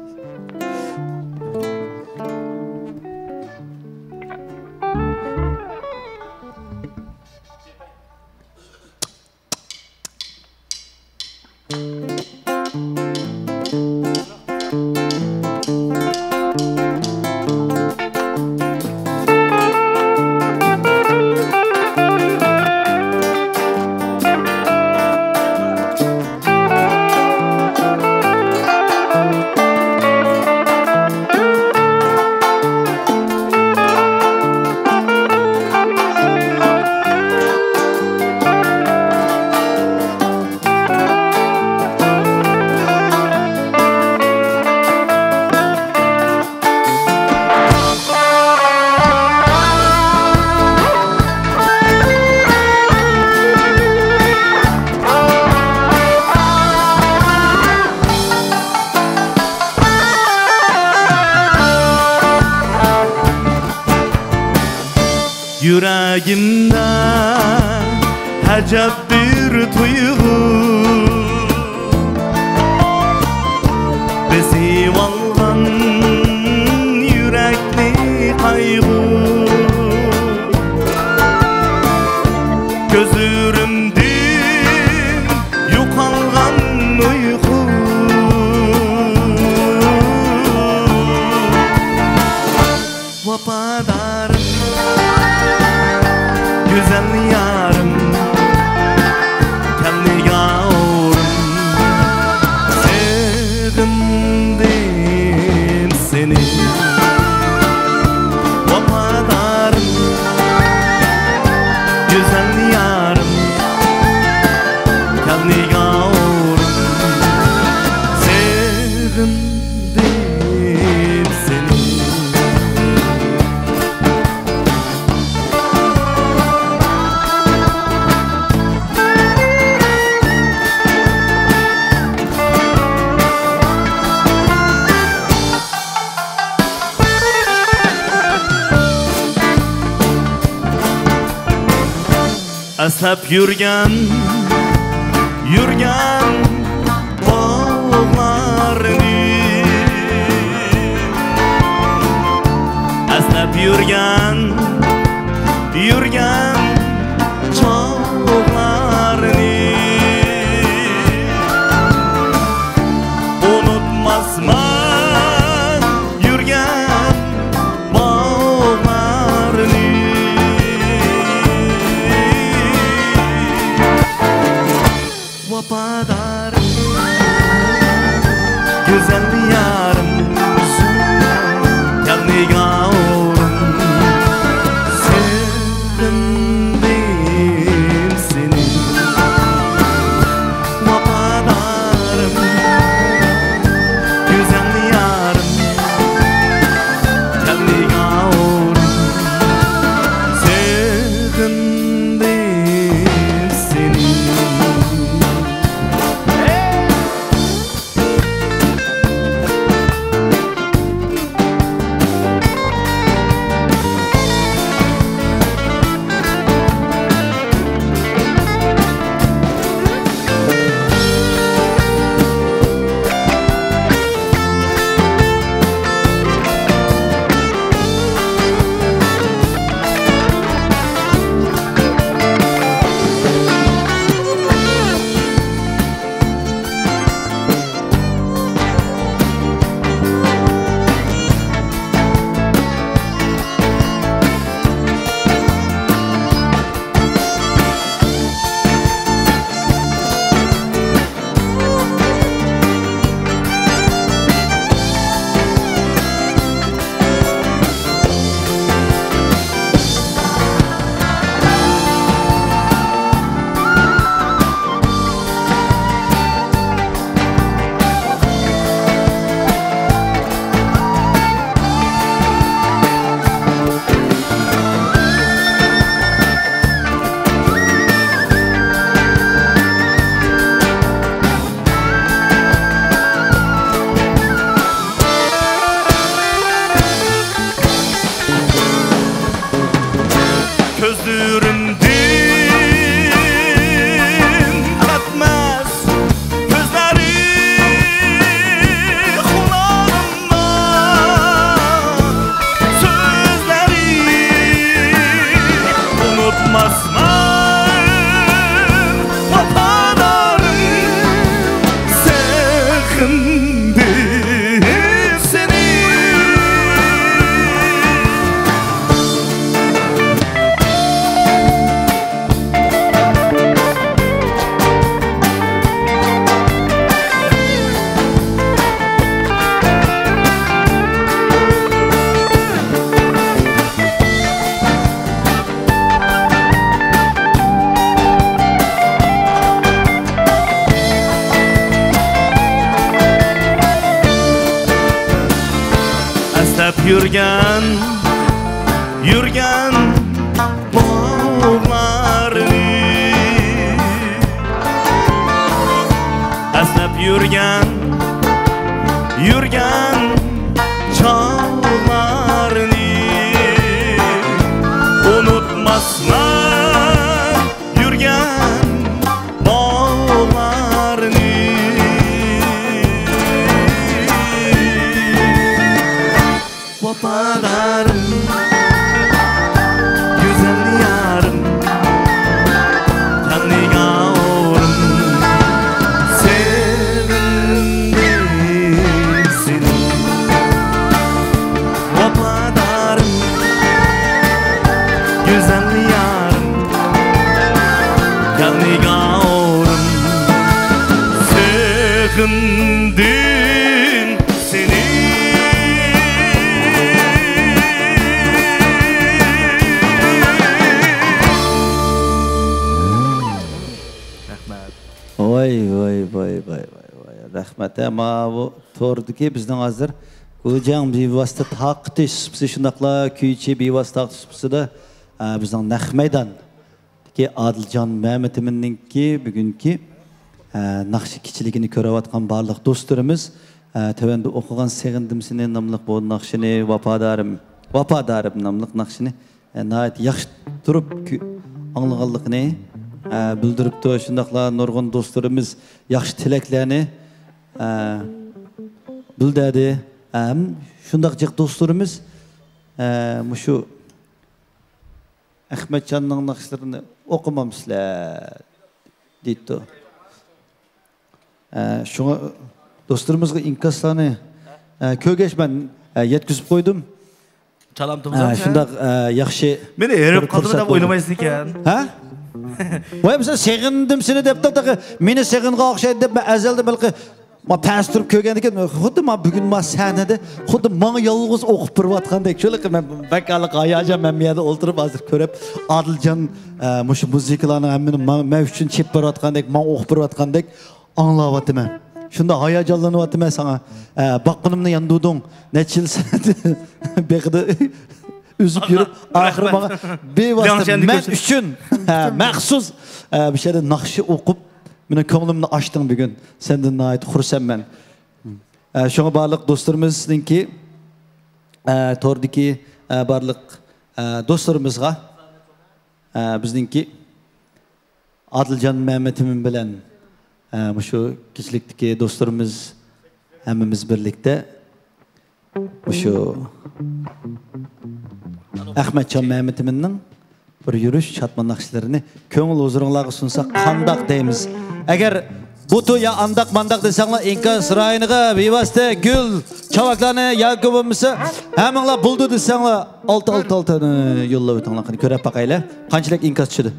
Yüreğimde hecep bir duygu Bizi valgan yürekli kaygı Gözürümde yukalgan uyku Vafadarım güzel yarım kendi yavrum sevdim seni vafadarım güzel yarım kendi yavrum sevdim seni Asap yürgen bağlarını Asap yürgen çağlarını Vafadarım, güzel yarım, yanıga uğrum, sevdim seni. Vafadarım, güzel yarım, yanıga uğrum, sevdim seni. Gözlerimden akmaz gözleri kulağımdan sözleri unutmazlar vafadarım sakındım seni. Yürgen, yürgen bağlarını esnep yürgen, yürgen çağlarını unutmazlar yürgen bağlarını. Vafadarım, güzel yarım, yanıga uğrum, sevdim seni. Vafadarım, güzel yarım, yanıga uğrum, sevdim seni. Vay. Rahmet ama bu tordaki bizden hazır. Ko'jang bevosita taqtish shundaqla kuychi bevosita taqtish da bizning naq maydon ki Adiljon Mehmet'imizningki bugungi naqshi kichiligini ko'rayotgan barliq do'stlarimiz tövende o'qigan segindim seni nomli bu naqshini vafadarım nomli naqshini nayet yaxshi turib anglaganligini bildiribdi. Shundaqla nurg'un do'stlarimiz yaxshi tilaklarni bildirdi. Shundaq jiq do'stlarimiz mushu Ahmetcanning naqshlarini o'qimamsizlar deydi. Şuna dostlarımızga inkaslarni ko'rgach men yetkazib qo'ydim. Çalamtımızdan. Shundaq yaxshi. Meni erib qoldim deb o'ylamaysiz ekan. Ha? Vay mesela sevindim seni dep de meni sevinga okşaydı dep ben ezeldi belki ma pastırıp köygendeki xuddi ma bugün ma sahnede xuddi ma yalğız okup bir vatqandek şöyle ben bakalık ayaca ben miyada oturup hazır körüp Adılcan muşu muzikalarını hemen men üçün çep bir vatqandek ma okup bir vatqandek anlavatım ben. Şunda hayacanlanıvatım ben sana. Bakınımını yandudun. Neçil senedi bekidi üzüp yürüp ahırı bana bevasıta men üçün məxsus bir şeyde nakşı okup meni ko'nglimni açtın bugün. Senden ait xursandman. Şoňa barlyk dostlarymyzdinki tordiki barlyk dostlarymyzga bizdinki Adılcan Mehmetimin bilen şu kişilikdeki dostlarımız hemmimiz birlikte şu Ahmetcan Mehmetiminning bir yürüyüş çatma nakşilerini köngül huzurunlarga sunsak kandak deymiz. Eğer bu to'ya andak mandak desanglar inkas rayoniga bevosita gül chavaklarni yoki bo'lmasa hammanglar buldi desanglar olti yo'llab o'tinglar qani ko'rib boqaylar qanchalik inkas tushdi.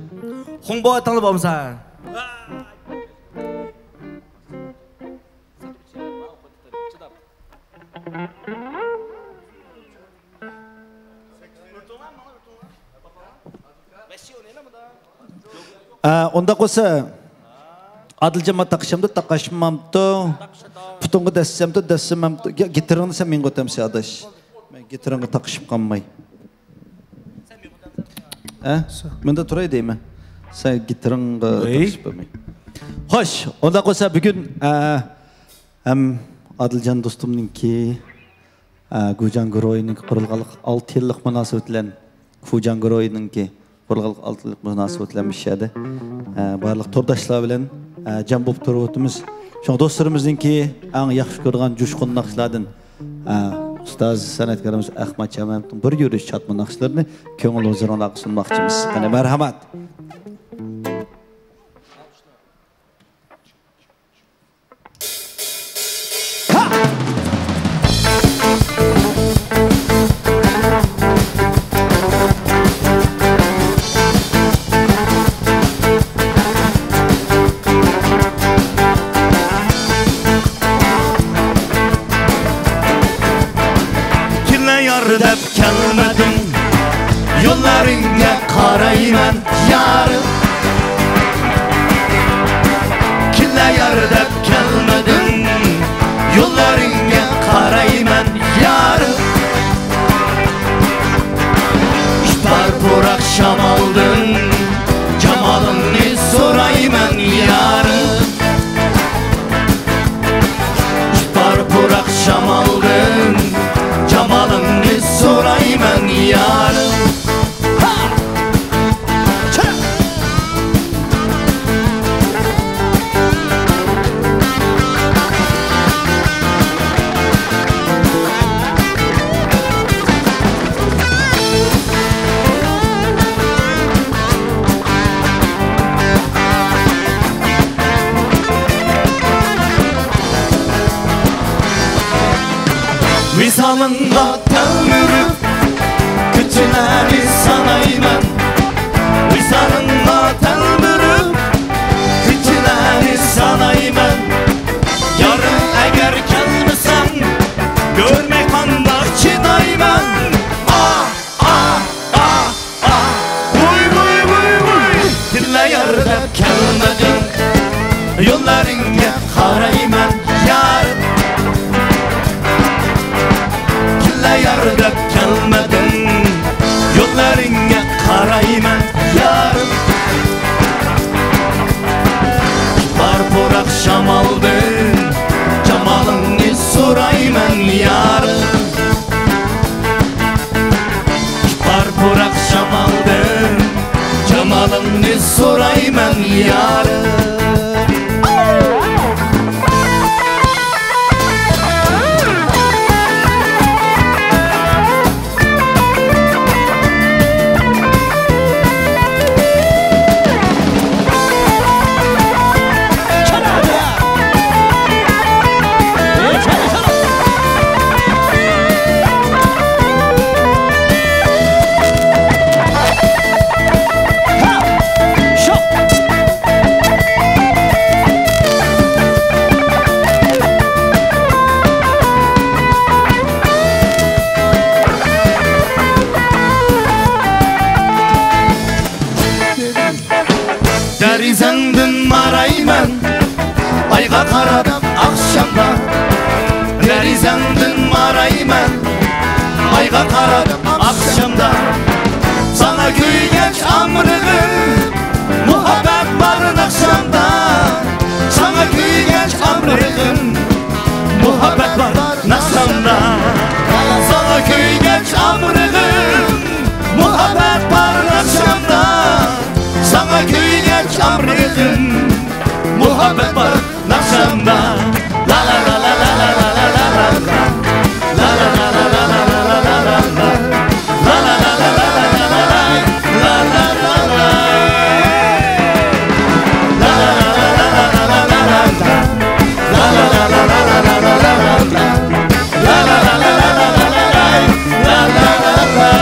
홍보 atanglar bo'lmasa. Onda qo'sa Adılcanma takışamdı, takışmamdı. Putungu dessemdi, dessemamdı. Getirini sen men qo'ytamsan adaş. Men getirini takışıp qolmay. Menda turay deymi? Sen getirini takışıp qolmay. Xo'sh, onda qo'sa bugun hem Adılcan dostumninki Gujan Guroyning qurilganlik 6 yillik munosabat bilan Gujan Guroyninki qurilganlik 6 yillik munosabat bilan ishadi. Barliq tordaşlar bilan jam bo'lib turibmiz. Şu dostlarımızınki en yaxshi ko'rgan jo'shqin naqshlardan ustoz san'atkorimiz Ahmad Chamayevning bir yurish chatma naqshlarini ko'ngil huzuruna sunmoqchimiz. Qani marhamat. Dep gelmedim yollarına karayman yarım Kille yar dep gelmedim yollarına karayman yarım İşbar bu akşam aldın cemalını sorayman yarım İşbar bu akşam aldın cemalını sorayman yarım Visalında telmürüp küçüleri sanayman Visalında telmürüp küçüleri sanayman Yarın eğer gelmesen görmek anlar çinayman Ah ah ah ah Vuy vuy vuy vuy Dille yerde gelmedin yollarına karayman yarın Yardep gelmedin yollarına karayman yarım Var bu akşam aldın cemalını sorayman yarım Var bu akşam aldın cemalını sorayman yarım Şu Derizangdın marayman Ayga karab akşamda Derizangdın marayman Ayga karab akşamda Sana kuygeç amrığım Muhabbet barın akşamda Sana kuygeç amrığım Muhabbet barın akşamda Sana kuygeç amrığım Muhabbet barın akşamda Sana kuygeç amrığım Muhabbet barın akşamda La la la la la la la la la la La la la la la la la la la la La la la la la la la la La la la la La la la la la la la la La la la la la la la la La la la la la la la La la la la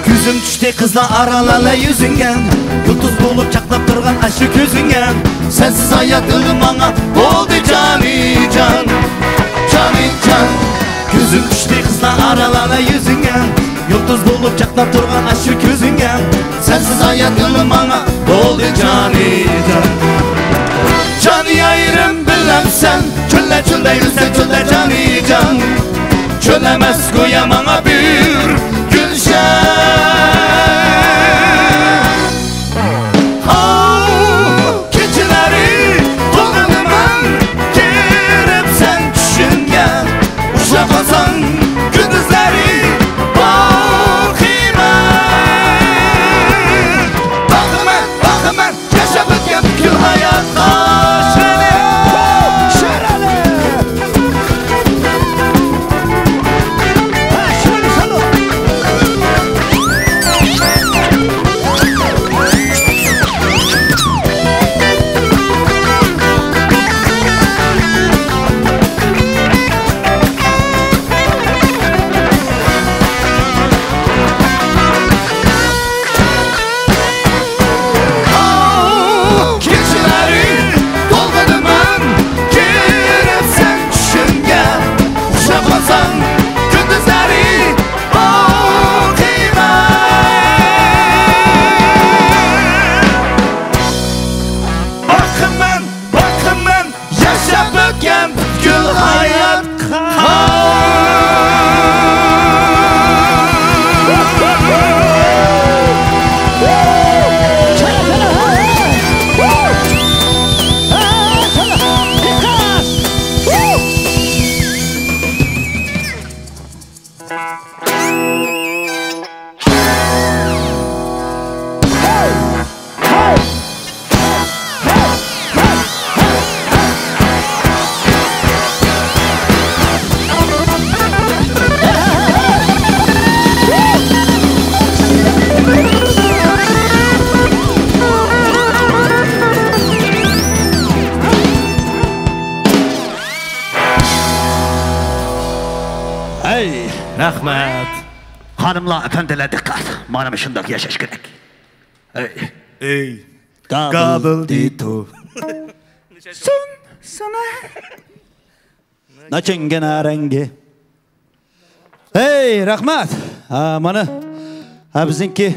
Gözüm düştü kızla aralala yüzüngən Yıldız bulup çaklap durgan aşı gözüngən Sensiz hayatım bana oldu cani can Cani can Gözüm düştü kızla aralala yüzüngən Yıldız bulup çaklap durgan aşı gözüngən Sensiz hayatım bana oldu cani can Cani ayrım bilem sen Çölle çölle yürüsen çölle cani can Çölemez koyamana bir gülşen Keçileri dolanıman Girip sen düşüngen Uşaqasan gündüzleri bakayım Bakım ben yaşap ötken gül hayatta Rahmat. Hanımlar, efendiler dikkat. Bana şundak yaşaş gerek. Ey. Gabel dito. Naçengena rengi. Hey, rahmat. Mana bizimki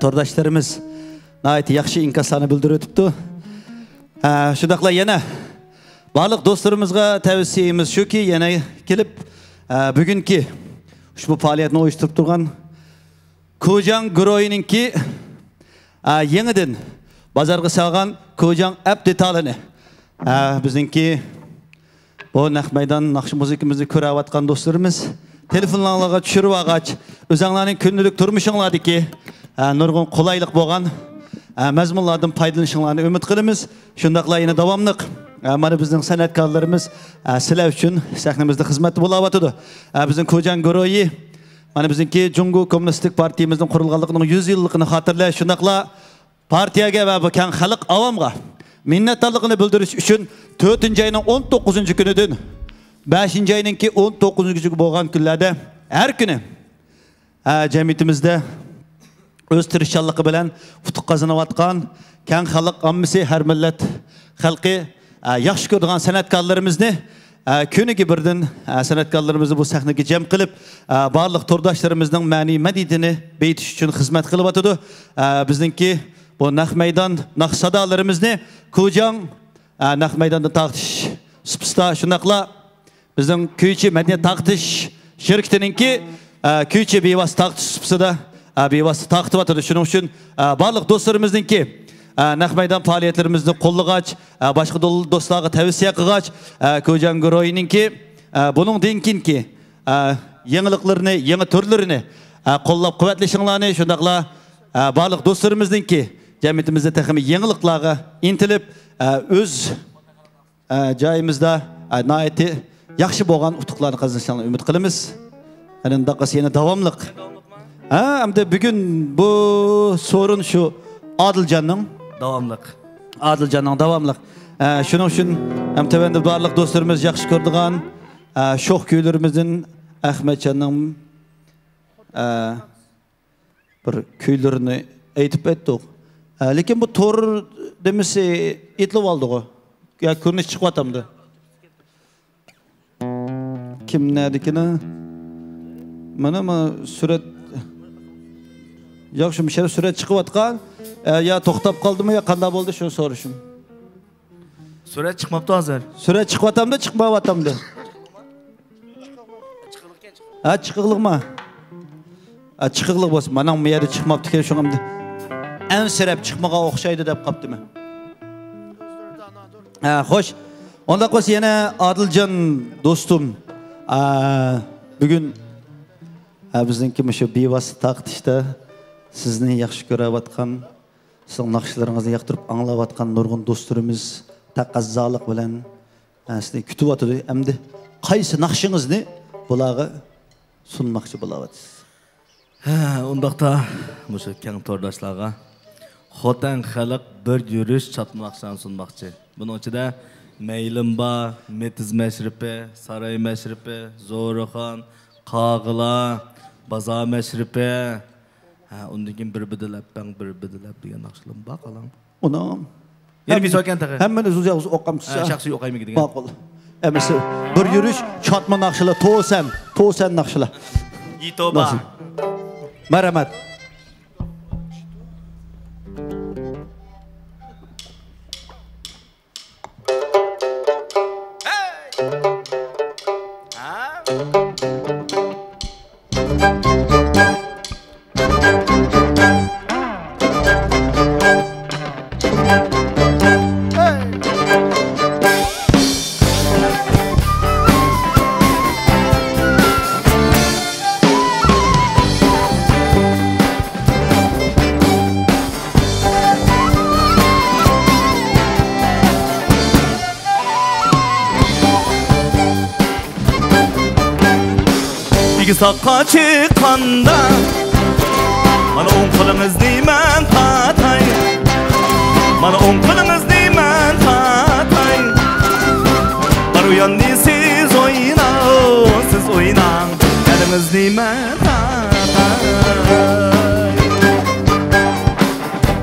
tordaşlarımız nayet yaxşı inkaslarını bildiripti. Şundaqla yana bарлық dostlarımızga tavsiyemiz shuki, yana kelip bugungi ushbu faoliyatni uyushtirib turgan Ko'jang guruhininki yangidan bozorga solgan Ko'jang app detalini bizninki bu naq maydon naqsh muzikamizni ko'rayotgan do'stlarimiz telefonlarga tushirib olgach, o'zinglarning kunlik turmushinglardagi nurg'un qulaylik bo'lgan mazmunlardan foydalanishinglarni umid qilamiz. Shundaqla yana davomliq mana bizning san'atkorlarimiz sizlar uchun sahnamizda xizmatda bo'layotdi. Bizning Ko'jang guruhi mana bizningki Jungo Kommunistik partiyamizning qurilganligining 100 yilligini xotirlash, shundaqla partiyaga va bu keng xalq avomga minnatdorligini bildirish uchun 4-oyning 19-kunidan 5 ayınki 19 günü bolgan günlerde her günü cemiyetimizde öz tirişçanlığı bilen futuq kazanıvatkan keng xalq ammisi her millet xalqi yaxshi ko'rgan san'atkorlarimizni kuniga birdan san'atkorlarimizni bu sahnaga jam qilib barliq to'rdoshlarimizning ma'niy madidini beyitish uchun xizmat qilib o'tadi. Bizningki bu naq maydon naq sadolarimizni Ko'jang naq maydonda taqtish spista shunaqla bizning kuychi madaniyat taqtish shirkatininki kuychi bevosita taqtish spistida bevosita taqtib o'tadi. Shuning uchun barliq do'stlarimizningki naq maydon faoliyatlarimizni qo'llag'ach, boshqa do'stlarga tavsiya qilg'ach, Ko'jang guruhininki buningdan keyinki yangiliklarni, yangi turlarini qo'llab quvvatlashinglarni, shundaqla barliq do'stlarimizningki jamiyatimizda taxmiy yangiliklarga intilib o'z joyimizda nihoyatda yaxshi bo'lgan utuqlarni qozonishinglarni umid qilamiz. Anandaqasi yana davomliq. Hamda bugun bu sorun şu Adilcanning davomliq. Shuning uchun ham tavanda barliq do'stlarimiz yaxshi ko'rdigan sho'x kuylarimizdan Ahmadjonning bir kuylarini aytib aytdik. Lekin bu to'r demisi etlib oldik. Ya ko'rinish chiqyapti. Kim nedikini? Mana surat Yo'q, shu misher surat chiqyapgan. Ya to'xtab qoldimi yo qanday bo'ldi shuni so'rashim. Surat chiqmabdi hozir. Surat chiqyapti, chiqmayapti. Chiqiqliqmi? Chiqiqliq bo'lsa, mana bu yerda chiqmabdi ekan, shunga ansirab chiqmagan o'xshaydi deb qopdimi? Xo'sh. Onda qo'ysa yana Adiljon do'stim. Bugun bizningki shu bevosita taqtishda sizni yaxshi ko'rayotgan, sizning naqshlaringizni yoqtirib anglayotgan nurg'un do'stlarimiz taqazzolik bilan sizni kutib o'tadi. Endi qaysi naqshingizni bularga sunmoqchi bo'layapsiz? Undaqda o'sha keng to'rdoshlarga Xotan xalq bir yurish chatmoqsan sunmoqchi. Buning ichida Meylimba, Metiz Məşripi, Saray Məşripi, Zo'rixon, Qag'ila, Baza Məşripi. Ondan keyin bir bidilab degan naqshlar bor qalam. Uni yana bir so'kan taqa. Hammani o'z o'qamsiz. Shaxsiy o'qaymi degan. Ma'qul. Emisi bir yurish chatma naqshlar, to'san naqshlar. Yitoba. Marhamat. Saqqa chiqqanda mana o'ng qo'lingizni men tatay, mana o'ng qo'lingizni men tatay. Baruyanni siz o'ynang, qo'lingizni men tatay.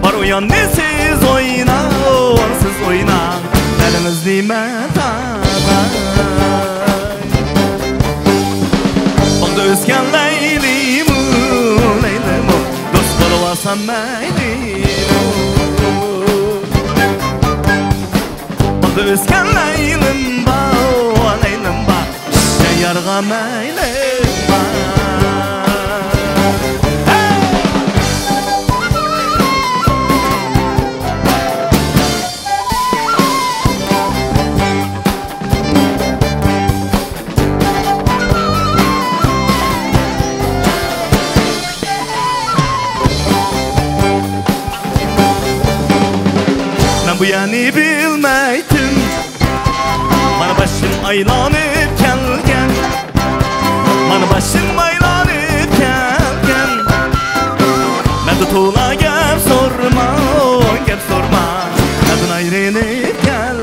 Baruyanni siz o'ynang, qo'lingizni men tatay. Özgen leylimu, dost bulvasan meylimu. Özgen leylim ba, yarga meylim ba. Bu yani bilmeydim, bana başım aylanıp gelgen, bana başım aylanıp gelgen. Ben de tuğla gel sorma, adın ayrılıp gelgen.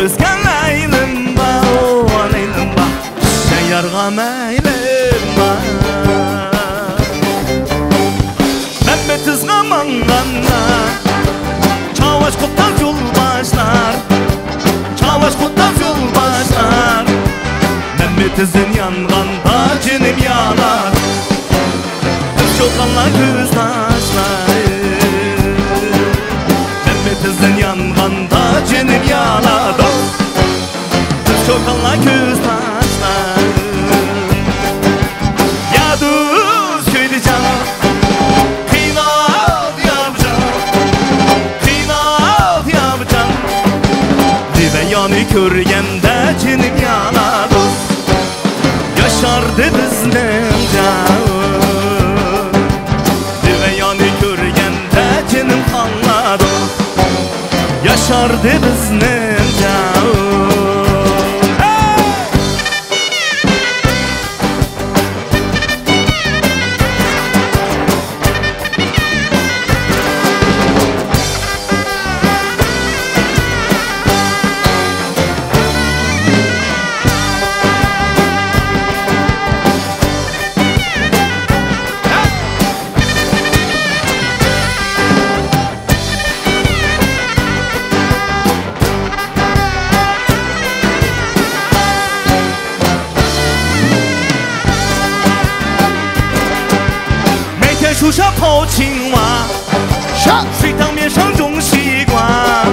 Özgen leylim ba, o leylim ba Sen yarga meylim ba Mehmet ızgamanganna Çavaş kuttan yol başlar Çavaş kuttan yol başlar Mehmet izin yanganda cinim yanar Kız çokanla göz taşlar Mehmet izin yanganda cinim yanar Kız çokanla göz taşlar Ya düz köyde canım Yani körgende cinim yanadı Yaşardı bizden canım Ve yani körgende cinim anladı Yaşardı bizden canım树上跑青蛙，水塘面上种西瓜，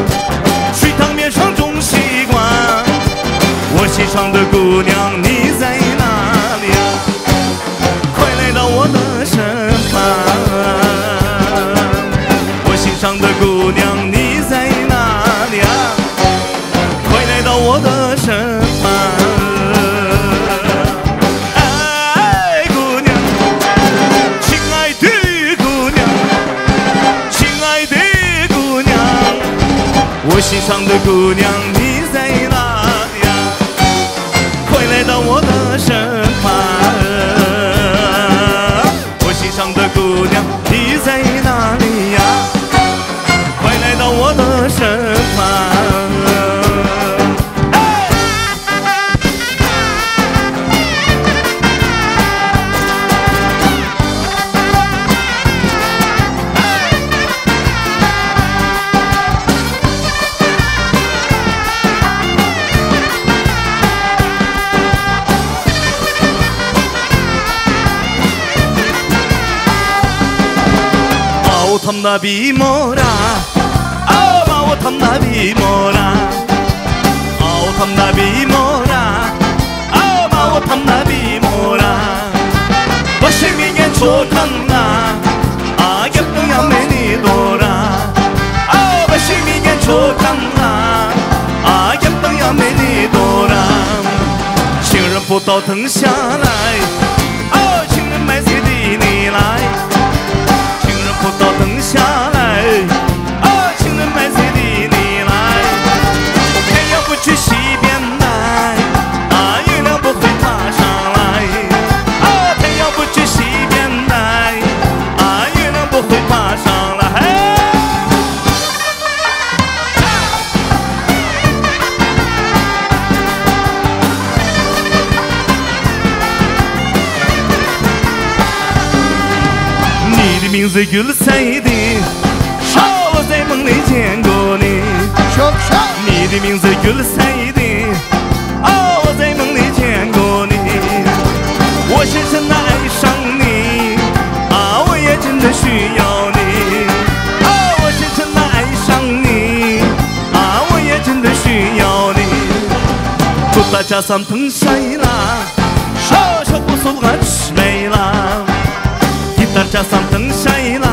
水塘面上种西瓜。我心上的姑娘你在哪里呀？快来到我的身旁。我心上的姑娘你在哪里呀？快来到我的身旁。我心上的姑娘你在哪里呀？快来到我的身旁。我心上的姑娘你在哪里呀？快来到我的身旁。탐나 비모라 아우 마오 탐나 비모라 아우 탐나 비모라 아우 마오 탐나 비모라 버시미겐 좋단나 아 겹동야 메니도라 아우 버시미겐 좋단나 아 겹동야 메니도라情人不到等下来哦情人买谁的你来不到等下来，哦，情人买谁的你来？天要不去西边来，啊，月亮不会爬上来。哦，天要不去西边来，啊，月亮不会爬上来。你的名字Gülseydi，我在梦里见过你。你的名字Gülseydi，我在梦里见过你。我深深地爱上你，啊，我也真的需要你。我深深地爱上你，啊，我也真的需要你。祝大家三腾晒啦，说不说我吃没啦。大家上灯晒啦，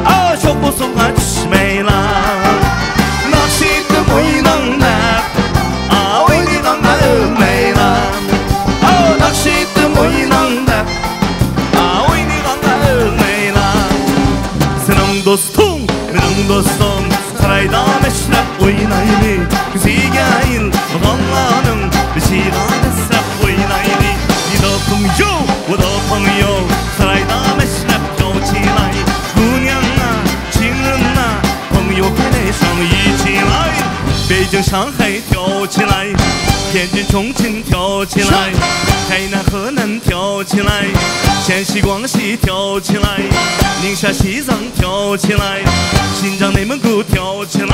啊，说不说我吃没啦，那谁的没能耐，啊，为你让我没啦，哦，那谁的没能耐，啊，为你让我没啦。Selam dostum, benim dostum, sarayda meşrep oynaydı, güzel vallahanım, bir şey kalırsa oynaydı. 你的朋友，我的朋友，sarayda meşrep 走起来，姑娘啊，情人啊。京、上海跳起来，天津、重庆跳起来，海南、河南跳起来，陕西、广西跳起来，宁夏、西藏跳起来，新疆、内蒙古跳起来，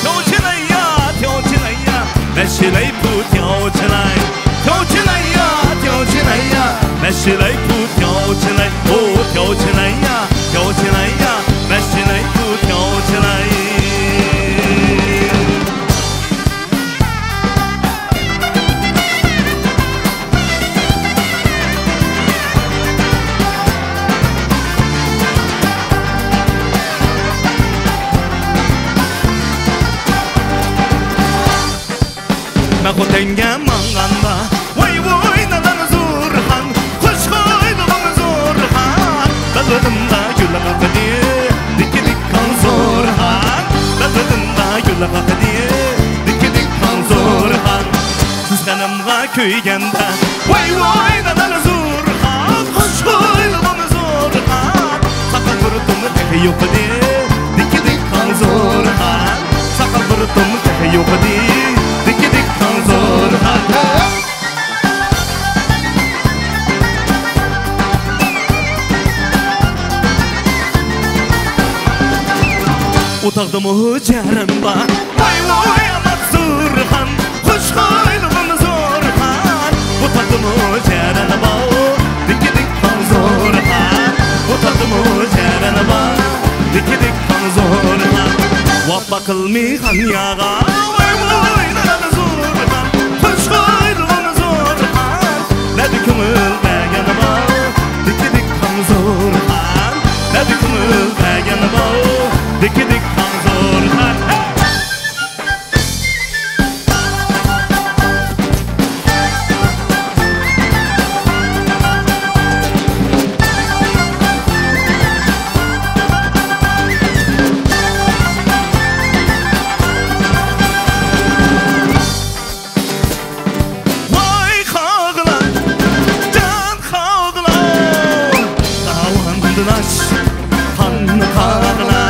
跳起来呀，跳起来呀，来西来普跳起来，跳起来呀，跳起来呀，来西来普跳起来，哦，跳起来呀，跳起来呀，来西来普跳起来。Hotenga manganda vay vay nadan zorhan hoş haydan zorhan dadımda gül akadi dikidik kan zorhan dadımda gül akadi dikidik kan zorhan siz kanımga köygende vay vay nadan zorhan hoş haydan zorhan sakal burtum tek yok di dikidik kan zorhan sakal burtum tek yok di Utaqdım o cərəmba Vay vay amat zurhan Xoş xaylığın zorhan Utaqdım o cərəmba Dikidik kan zorhan Utaqdım o cərəmba Dikidik kan zorhan Vap bakılmıhan yağa Vay vay nadan zorhan Xoş xaylığın zorhan Nədi kümül bəgənba Dikidik kan zorhan Nədi kümül bəgənba Dikidik kan zorhan Vay xağla, can xağla Davandılaş, xanlı xağla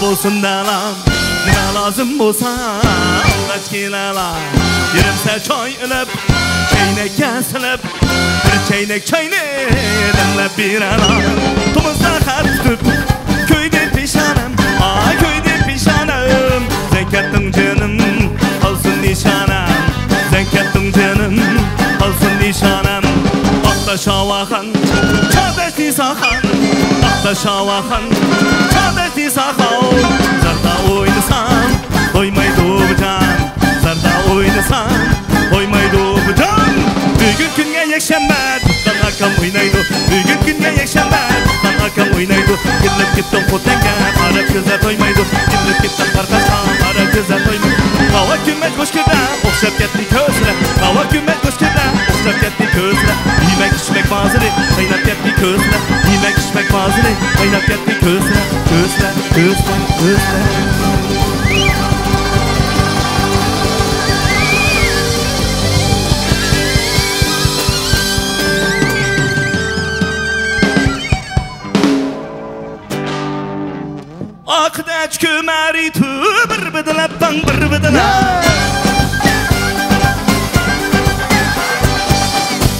bo'lsin dalam nima lozim bo'lsa alg'ach kelalar yerimsa choy ilib chaynakka silib bir chaynak choyni damlab beralar tumizda xat tutib ko'ydi peshonam ko'ydi peshonam zakatning jinim olsin nishonam zakatning jinim olsin nishonam Akta şavahan, çadeti sahan Akta şavahan, çadeti sahan Zarda oynasan, oymaydı bu can Zarda oynasan, oymaydı bu can Bugün günge yekşenme, tuttan akam oynaydı Bugün günge yekşenme, tuttan akam oynaydı Gidip gittim potenge, arap güzel toymaydı Gidip gittim parkaşan, arap güzel toymaydı Hava kümet koşkıda, okşap getdi közle Hava kümet koşkıda, okşap getdi közle Yemek içmek bazıları, kaynat getdi közle Yemek içmek bazıları, kaynat getdi közle Közle, közle, közle Akdaç kömeri tü bir bidilap bang bir bidilap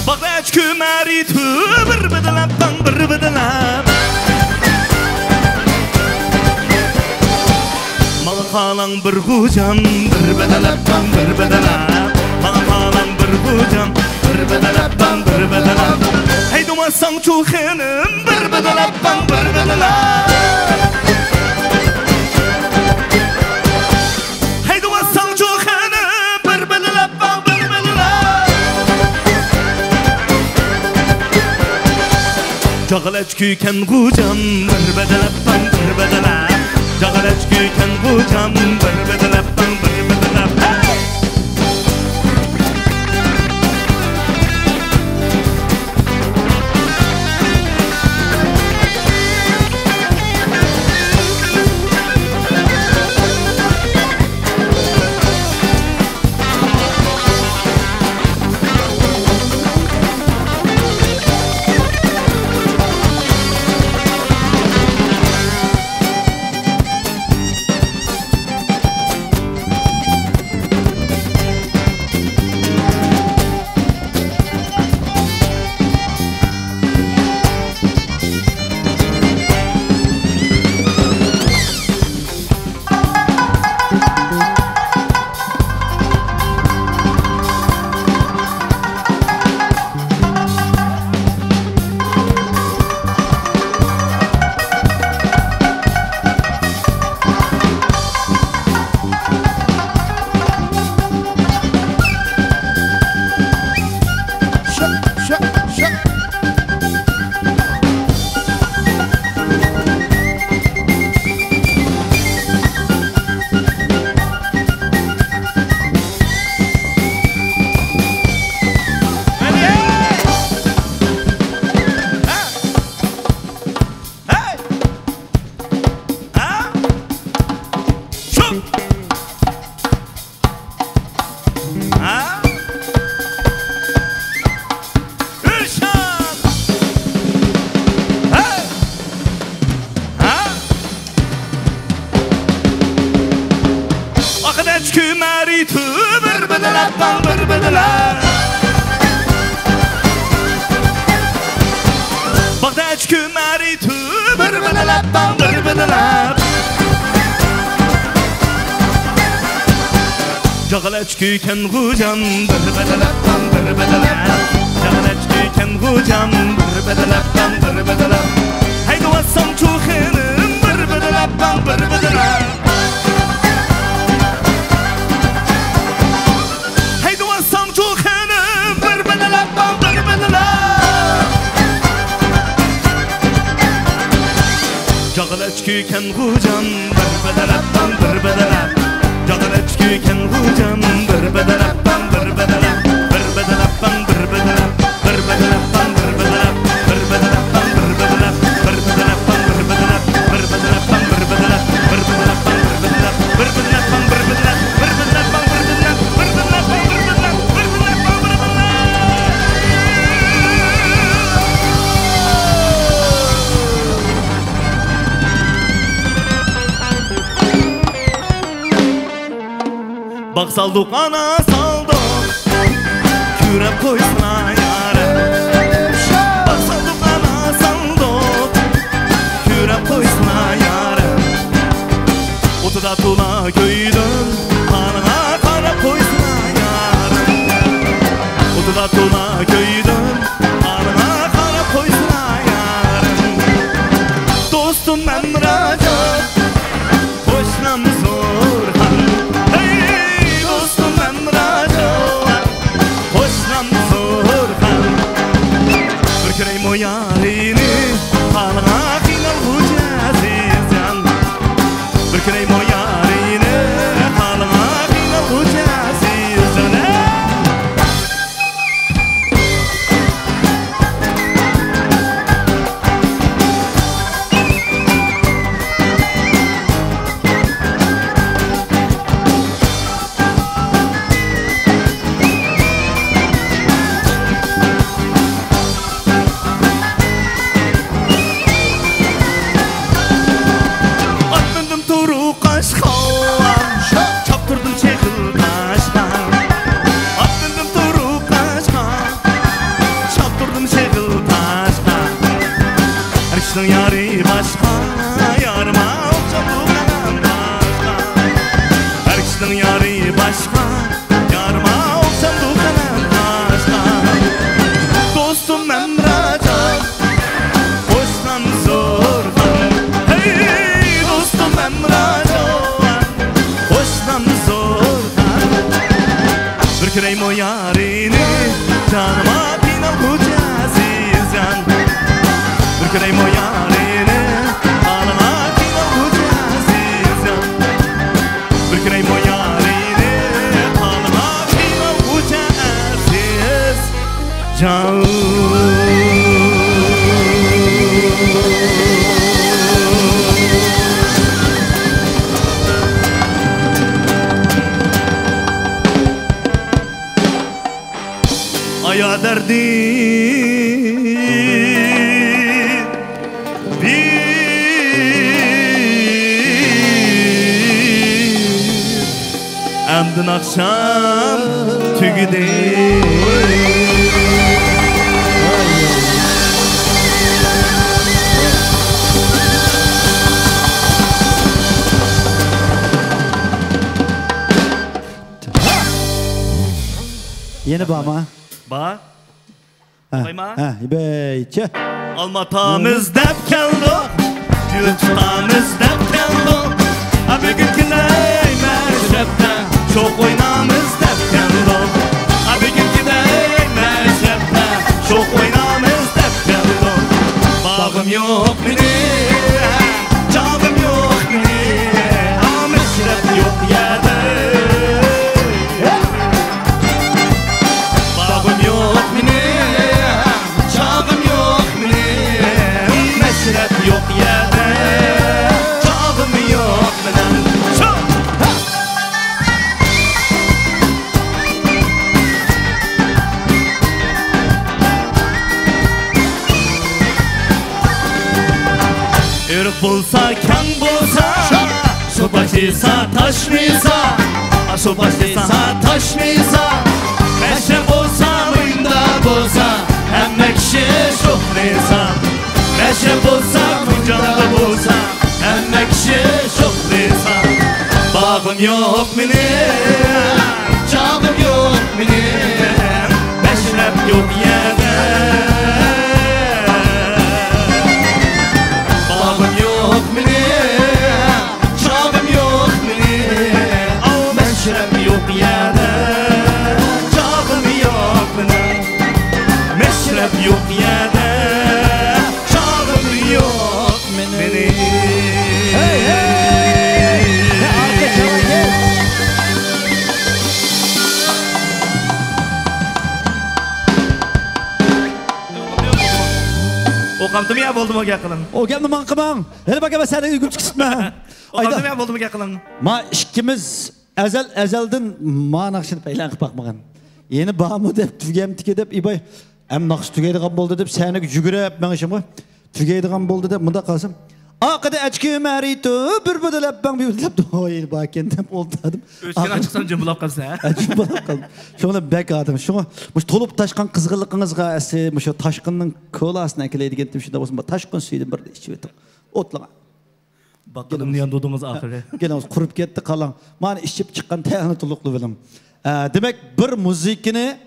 Akdaç kömeri tü bir bidilap bang bir bidilap Mala kalan bir hocam bir bidilap bang bir bidilap Mala kalan bir hocam bir bidilap bang bir bidilap Hey dumasan çuhenim bir bidilap bang bir bidilap Cağalaç kuyken kucam bir bedelap bang bir bedelap Cağalaç kuyken kucam bir bedelap bang bir bedelap Cağalaç kuyken kucam bir bedelap bang bir bedelap Cağalaç kuyken kucam bir bedelap bang bir bedelap Hey duvasan çuhenim bir bedelap bang bir bedelap Hey duvasan çuhenim bir bedelap bang bir bedelap Cağalaç kuyken kucam bir bedelap bang bir bedelap Cağalaç kuyken kucam bir bedelap bang bir bedelap Bir bedelap bang bir bedelap Bir bedelap bang bir bedelap Bir bedelap bang bir bedelap Bir bedelap bang bir bedelap Bir bedelap bang bir bedelap Bir bedelap bang bir bedelap Bir bedelap bang bir bedelap Bir bedelap bang bir bedelap Bir bedelap bang bir bedelap Bir bedelap bang bir bedelap saldık ana saldık Kürep koysuna yarım Bak saldık ana saldık Kürep koysuna yarım Otuda tula köydün Kanına karap koysuna yarım Otuda tula köydün Kanına karap koysuna yarım Dostum Emracan Hoşnam Zorhan Hey dostum Emracan Hoşnam Zorhan Bırkırayım o yarini Kanına final hucazizcan Bırkırayım o yarini Kanına final hucazizcan Atlandım turu kaşka Çaptırdım çekil taşka Atlandım turu kaşka Çaptırdım çekil taşka Her kişinin yarı başka Yarıma okşadım hemen başka Her kişinin yarı başka Yarıma okşadım hemen başka Dostum Emracan Hoşlan Zorhan Hey dostum Emracan Hoşlan Zorhan Bırkırayım o yarini Canıma pinal hucazizcan Bırkırayım o yarini Canıma pinal hucazizcan Bırkırayım o yarini Canıma pinal hucazizcan Aya derdi Emdin akşam tügüde Yeni bağma. Ba Ha, Koyma. ha, beyçe. Almatamız dep keldik Gül tutamız dep keldik Abi günküley meşrepte Çok oynamız dep keldik Abi günküley meşrepte Çok oynamız dep keldik Bağım yok benim Canım yok benim Ama meşrep yok yerde Bağım yok benim Canım yok benim Meşrep yok yerde Canım yok benim Irk bulsa, kan bulsa Sopaşıysa, taşmıysa Sopaşıysa, taşmıysa Meşrep olsa, mıyımda bulsa Hem ekşi şoklıysa Meşrep olsa, kucağında bulsa Hem ekşi şoklıysa Bağım yok benim Canım yok benim Meşrep yok yerde Bağım yok benim Canım yok benim Ama meşrep yok yerde Canım yok benim Meşrep yok yerde Canım yok benim Hey hey. Arka çava gel. Oqamdım ya bo'ldim o'ga qilin. O geldi man kıman. Hele bakayım sen de gülçük sıtma. Oqamdım ya bo'ldim o'ga qilin. Ma ikkimiz ezelden ma naqshini paylan qilib bakmagan. Yeni bağımı dep tügem tike dep ibay. Hem naqsh tügeydigan boldu dep seni jugurib men işim. Tügeydigan boldu dep munda qalsam. Akıda açkı merito bir budalap ben bir budalap oy bakendem oldadım. Öçken çıksam cımbılap kalsa ha. Cımbılap kaldım. Şuna bek adam. Şuna bu tolup taşkan kızgınlığınızga esi şu taşkının kolasına ekeleydigen tim şunda bolsun. Taşkın suydu bir içip etdim. Otlağa. Bakalım niyan dodunuz ahire. Gelemiz kurup gitti kalan. Mani içip çıkan tayağını toluklu bilim. Demek bir müzikini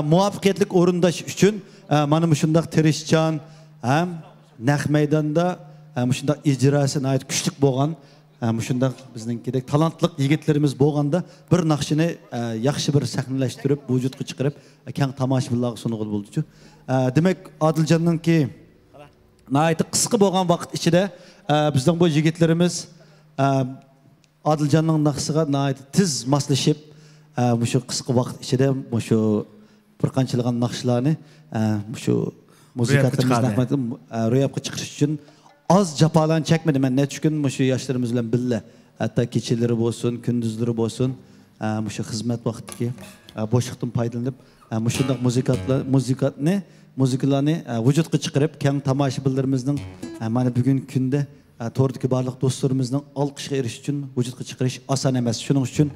muvaffakiyetlik orundaş üçün mana muşundaq tirishchan ham naq maydonda muşundaq ijrosine ait kuchlik bo'lgan muşundaq bizninkidek talantliq yigitlarimiz bo'lganda bir naqshini yaxshi bir sahnalashtirib vujudga chiqarib keng tomoshabinlarga sunug'ul bo'ldi-chu. Demak Odiljonninki nihoyat qisqa bo'lgan vaqt ichida bizning bu yigitlarimiz Odiljonning naqsiga nihoyat tez moslashib shu qisqa vaqt ichida shu bir qanchalagan naqshlarni shu muzikatlarimizni ro'yobga chiqarish uchun az jafolarni chekmadi. Men necha kun shu yoshlarimiz bilan birga hatto kechalari bo'lsin, kunduzlari bo'lsin shu xizmat vaqtidagi bo'shliqdan foydalanib shunday muzikalarni vujudga chiqarib keng tomoshabinlarimizning mana bugungi kunda to'rdagi barliq do'stlarimizning olqishga erishish uchun vujudga chiqarish oson emas. Shuning uchun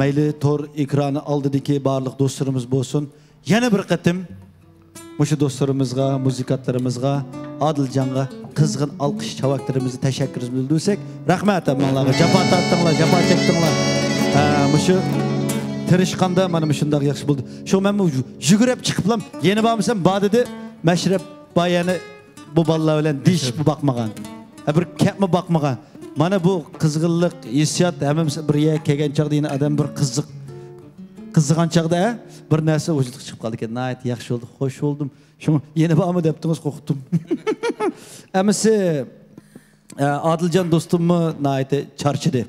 mayli to'r ekrani oldidagi barliq do'stlarimiz bo'lsin, yana bir qatim shu do'stlarimizga, muzikantlarimizga, Odiljonga qizg'in olqish chavaklarimizni tashakkur bildirsak, rahmat hammalarga. Jafo tortdinglar, jafo chekdinglar. Shu tirishqanda mana shunday yaxshi bo'ldi. Shu men yugurib chiqiblam, yeni bormasam badidi mashrab bayani bu bolalar bilan dish boqmagan. Bir kapma boqmagan. Mana bu qizg'inlik, hissiyot hammamiz bir yerga kelgan chaqda yana adam bir qizigan chaqda bir narsa vujudga chiqib qoldi ekan. Nihoyat yaxshi bo'ldi, xo'sh bo'ldim. Shuni yana bormi debdingiz, qo'rqdim. Amisi Odiljon do'stimni nihoyat charchidi.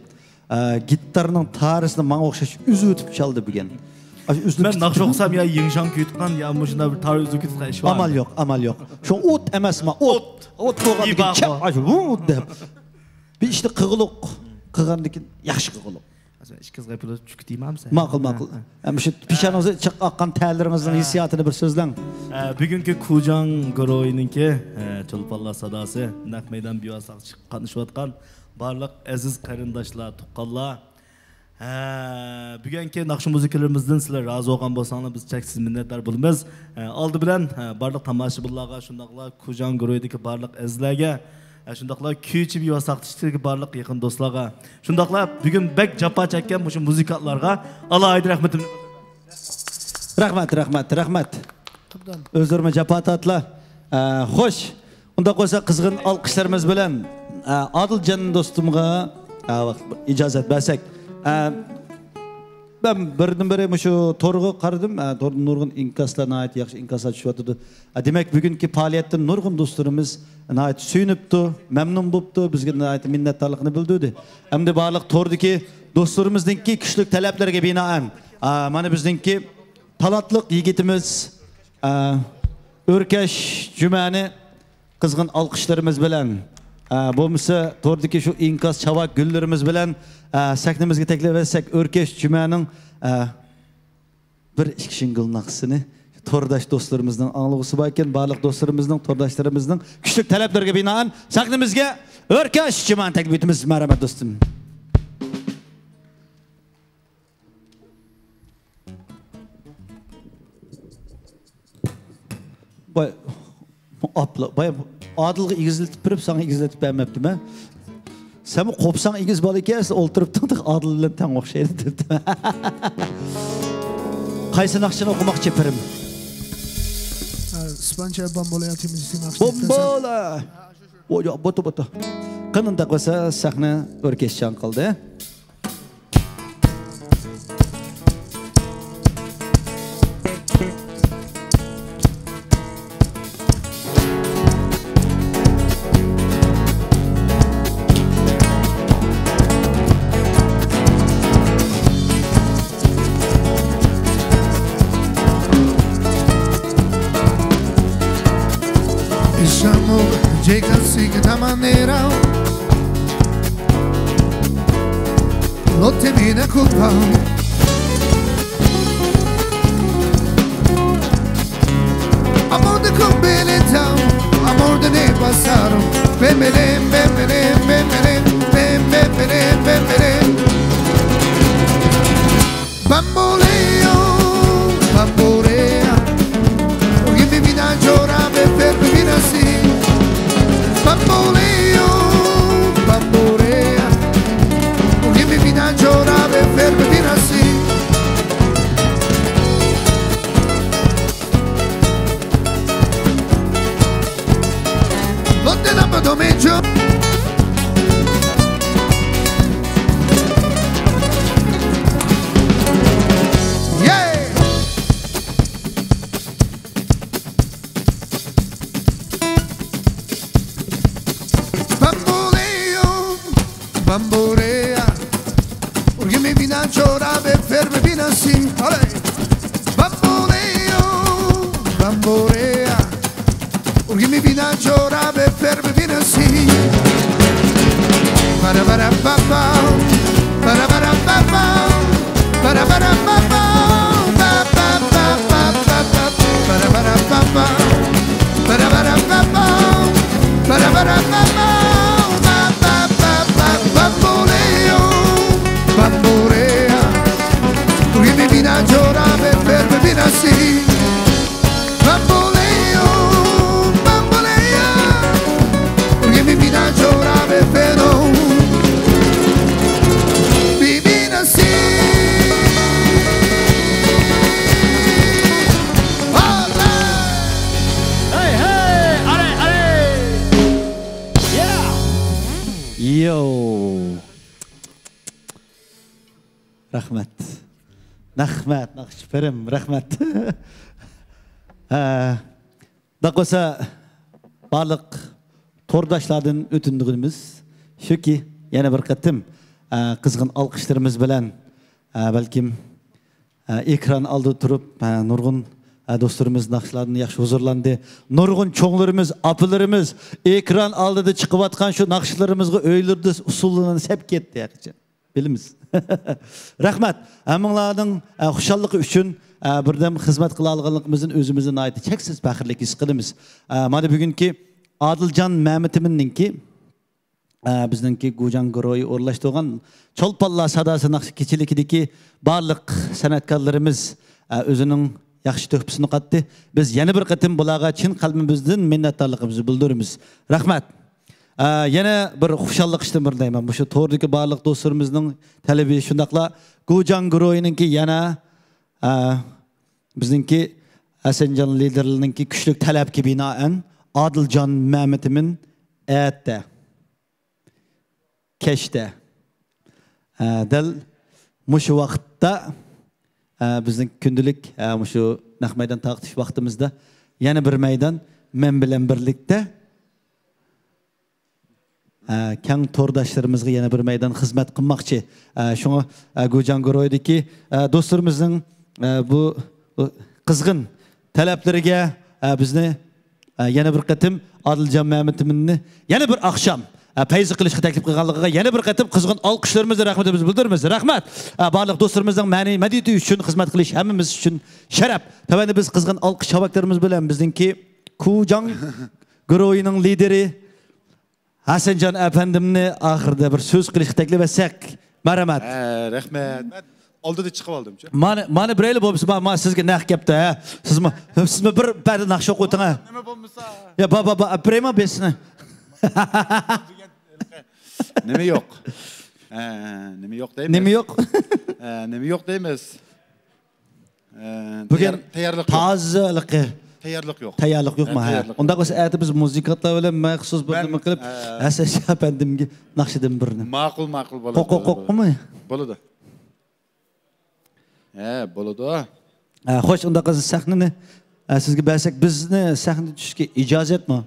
Gitarning tarisini menga o'xshash uzib o'tib chaldi bugun. Ben naqsh o'qsam ya yingshang kuyutgan ya shunda bir tar uzib ketgan ish bor. Amal yo'q. Shu o't emasmi? O't bo'lgan deb. Bir işte qığılık qığandikin yaxshi qığılık. Aslında ish qizga pul chuk deymamsan. Ma'qul. Hem şu pişanınızı çıqqan təyirlərinizin hissiyatını bir sözlən. Bugünkü Kujan Goroyninki Çolpallar sadası naq meydan biyasaq qatnışıyotgan barlıq aziz qarindoshlar, tuqqanlar. Bugünkü naqsh muzikalarımızdan sizlar razı olgan bolsanglar biz cheksiz minnatdor bo'lamiz. Oldi bilan barlıq tomoshabinlarga shundaqla Kujan Goroydagi barlıq azizlarga şundaqla kuychi biyosaqtishdagi barliq yaqin do'stlarga shundaqla bugun bek jafo chekkan shu muzikantlarga alohida rahmatimni rahmat o'zlarimga jafo tortdilar. Xo'sh, unda qo'ysa qizg'in olqishlarimiz bilan Odiljon do'stimga ijozat bersak, ben birden-bire şu torgu qaradim, torgun nurgun inkaslarına ait yaxshi inkaslar tushyapti. Demek bugünkü faaliyetten nurgun dostlarımız ait suyunuptu, memnun bo'libdi, bizga ait minnatdorlikni bildirdi. Hamda barliq tordagi dostlarimizningki kuchlik talablarga binoan mana bizningki talantliq yigitimiz O'rkash Jumani qizg'in olqishlarimiz bilan bo'lmasa tordagi shu inkas chavak gullarimiz bilan sahnamizga taklif etsak O'rkash Jumaning bir ikki shingil naqsini tordash do'stlarimizning anglag'usi bor ekan, barliq do'stlarimizning, tordoshlarimizning kuchlik talablariga binoan sahnamizga O'rkash Jumani taklif etamiz. Marhamat do'stim. Bay Odilga igizlatib turib, sana igizlatib bermabdim. Sen qopsan igiz bola ekansiz, o'ltiribding, Odil bilan tang o'xshaydi debdi. Qaysi naqshini o'qimoqchi pirim? Spancha bambola aytimizni naqsh. Bambola. Oyo, boto. Qanında qo'sa sahna O'rkashjon qildi. Llega así de esta manera, no te viene a culpar. Amor de conveniente, amor de ne pasaron. Bim birim bim birim bim birim bim bim birim bim birim Bamboleo bambolea Urgi mi vina jora be fermi vina si Bamboleo bambolea Urgi mi vina jora be fermi vina si Lotte da podomeggio Yeah Bamboleo bambolea Urgi mi vina jora be fermi vina si Bamboleo bambolea Urgi mi vina jora be fermi vina si Para para pa pa para para pa pa para para pa pa pa pa pa pa pa para para pa pa para para pa pa para para pa pa pa pa pa pa bamboleo bambolea Urgi mi vina jora be fermi vina si Bamboleo bambolea Urgi mi vina jora be fermi vina si Hey, hey, are. Yeah. Yo. Rahmat. Naqshpirim, rahmat. Daqosa barliq to'rdoshlardan o'tindigimiz shuki, yana bir qatim qizg'in olqishlarimiz bilan balkim ekran oldi turib nurg'un do'stlarimiz naqshlarni yaxshi huzurlandi. Nurg'un cho'nglarimiz, apilarimiz ekran oldida chiqayotgan shu naqshlarimizga o'ylardi usulini sep ketdi yaxshi. Bilimiz. Rahmat. Hammanglarning xushalliqi uchun birdam xizmat qila olganligimizdan o'zimizni aytib cheksiz faxrlik his qilamiz. Mana bugungi Adiljon Ma'matiminninki bizningki Gujan Guroyi o'rlashtirgan Cho'lpalla sadasi naqsh kechilikidagi barliq san'atkorlarimiz o'zining yaxshi to'hfasini qatdi. Biz yana bir qatim bularga chin qalbimizdan minnatdorligimizni bildiramiz. Rahmat. Yana bir xushallik ishtimirlayman. Bu shu to'rdagi barliq do'stlarimizning talabi shundaqla Gujan Guroyininki yana bizningki Hasanjon liderlarininki kuchli talabga binoan Adiljon Ma'matimin aytdi. Keşte. Dal mushu vaqtda bizning kundalik mushu naq maydon taqtish vaqtimizda yana bir maydon men bilan birlikda kang to'rdoshlarimizga yana bir maydon xizmat qilmoqchi. Shunga Gujan Guroydagi do'stlarimizning bu qizg'in talablariga bizni yana bir qatim Adiljon Ma'matiminni yana bir oqshom payzi qilishga taklif qilganligiga yana bir qatim qizg'in olqishlarimizni rahmatimizni bildiramiz. Rahmat. Barliq do'stlarimizning ma'naviyati uchun xizmat qilish hammamiz uchun sharaf. Tabii biz qizg'in olqish shavaklarimiz bilan bizningki Gujan Guroyining lideri Hasanjon efendimni oxirida bir so'z qilishga taklif etsak, marhamat. Rahmat. Oldida chiqib oldim-chi. Mana birayli bo'lsa, men sizga naq gapda, sizmi bir parda naqsh o'qiting. Nima bo'lmasa? Ya baba, prema besni. Nima yo'q? Nima yo'q deymiz. Nima yo'q? Nima yo'q deymiz. Bugun tayyorlik tozaligi. Tayyorlik yo'q. Tayyorlik yo'qmi? Unda bo'lsa biz muzikantlar bilan maxsus bir nima qilib, Hasanjon efendimga naqshidan birini. Ma'qul bo'ladi. Qo'qqo'qqimi? Bo'ladi. Bo'ladi. Xo'sh, unda qiz sahnani sizga bersak, bizni sahnaga tushishga ijozatmi?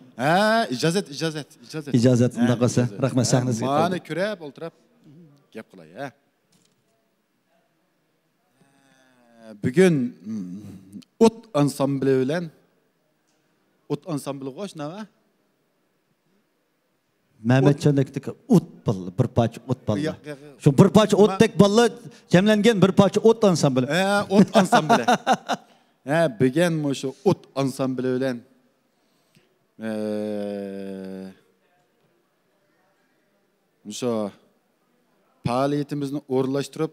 Ijozat. Ijozat unda qilsa, rahmat sahnasiga. Mana ko'rib, o'ltirib gap qilay, Bugun o't ansambli bilan o't ansambli qo'shnaga Mehmetjonlikdek o't balli, bir parcha o't balli. Shu bir parcha o'tdek balli jamlangan bir parcha o't ansambli. O't ansambli. Bugun shu o't ansambli bilan Şu faaliyetimizni o'rinlashtirib,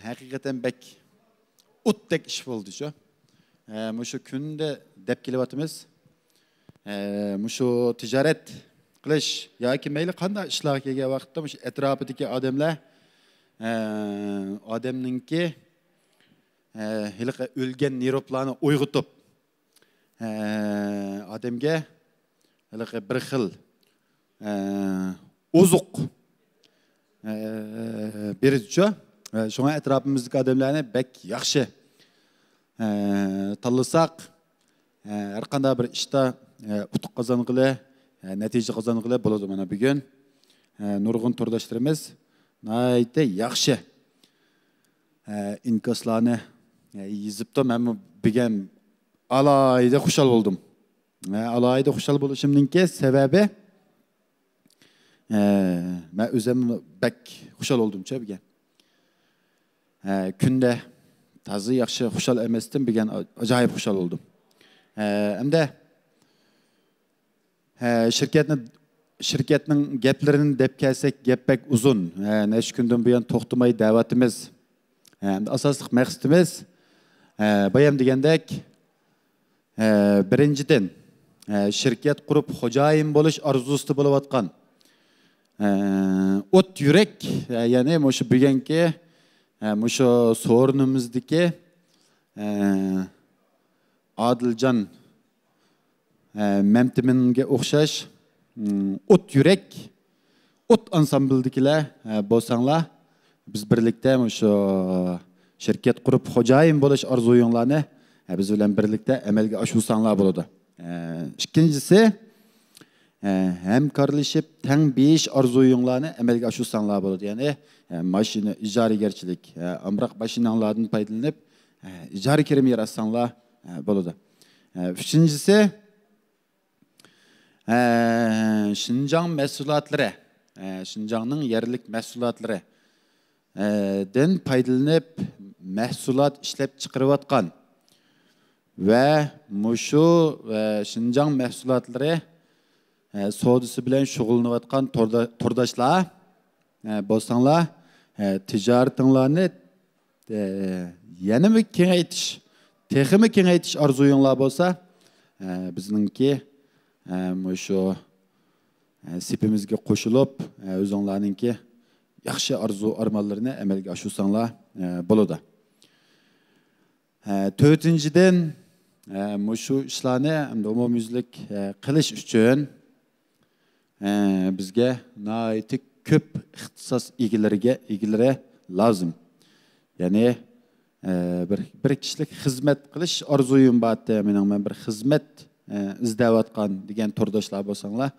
haqiqatan bek o'tdek ish bo'ldi shu. Şu kunda deb kelyapmiz. Şu tijorat qilish yoki mayli qanday ishlarga kelgan vaqtda shu atrofidagi odamlar odamninki hiliqi o'lgan neyroplarni uyg'otib odamga hiliqi bir xil ozuq berishcha shunga atrofimizdagi odamlarni bek yaxshi tanlasak har qanday bir ishda utuq qozong'ili natija qozong'ili bo'ladi. Mana bugun nurg'un turdoshlarimiz nayta yaxshi inkoslarni yezibdi. Men bugun alayda xushal bo'ldim. Alayda xushal bo'lishimning sababi men o'zim bek xushal oldimcha bugun. Kunda tazi yaxshi xushal emasdim, bugun ajoyib xushal oldum. Hamda şirketning gaplarini deb kelsak, gap bek uzun. Necha kundan buyon to'xtamay da'vatimiz. Asosli maqsadimiz bayam degandek birinchidan shirkat qurib xo'jayin bo'lish orzusida bo'layotgan o't yurak, ya'ni o'sha bugungi o'sha so'rinimizdagi Adiljon Memtiminga o'xshash o't yurak, o't ansambledagilar bo'lsanglar, biz birlikda o'sha shirkat qurib xo'jayin bo'lish orzuyinglarni biz bilan birlikda amalga oshirsanlar bo'ladi. Ikkinchisi, hamkorlashib teng besh orzuyinglarni amalga oshirsanlar bo'ladi. Ya'ni mashina ijaragarchilik, amroq mashinalardan foydalanib ijara kirim yaratsanlar bo'ladi. Üçüncüsü Şinjan mahsulotlari, Şinjanning yerlik mahsulotlari den foydalanib mahsulot ishlab chiqarayotgan va mushu Şinjan mahsulotlari savdosi bilan shug'ullanayotgan turdoshlar bo'lsanglar, tijoratinglarni yanada kengaytirish, texmi kengaytirish orzuyinglar bo'lsa, bizningki mushu sepimizga qo'shilib, o'zinglarningki yaxshi orzu armonlarini amalga oshirsanglar bo'ladi. To'rtinchidan, mushu ishlarni umumyuzlik qilish uchun bizga nihoyatda ko'p ixtisos egilari lozim. Ya'ni bir kishilik xizmat qilish orzuyim borda, mening men bir xizmat izlayotgan degan turdoshlar bo'lsanglar,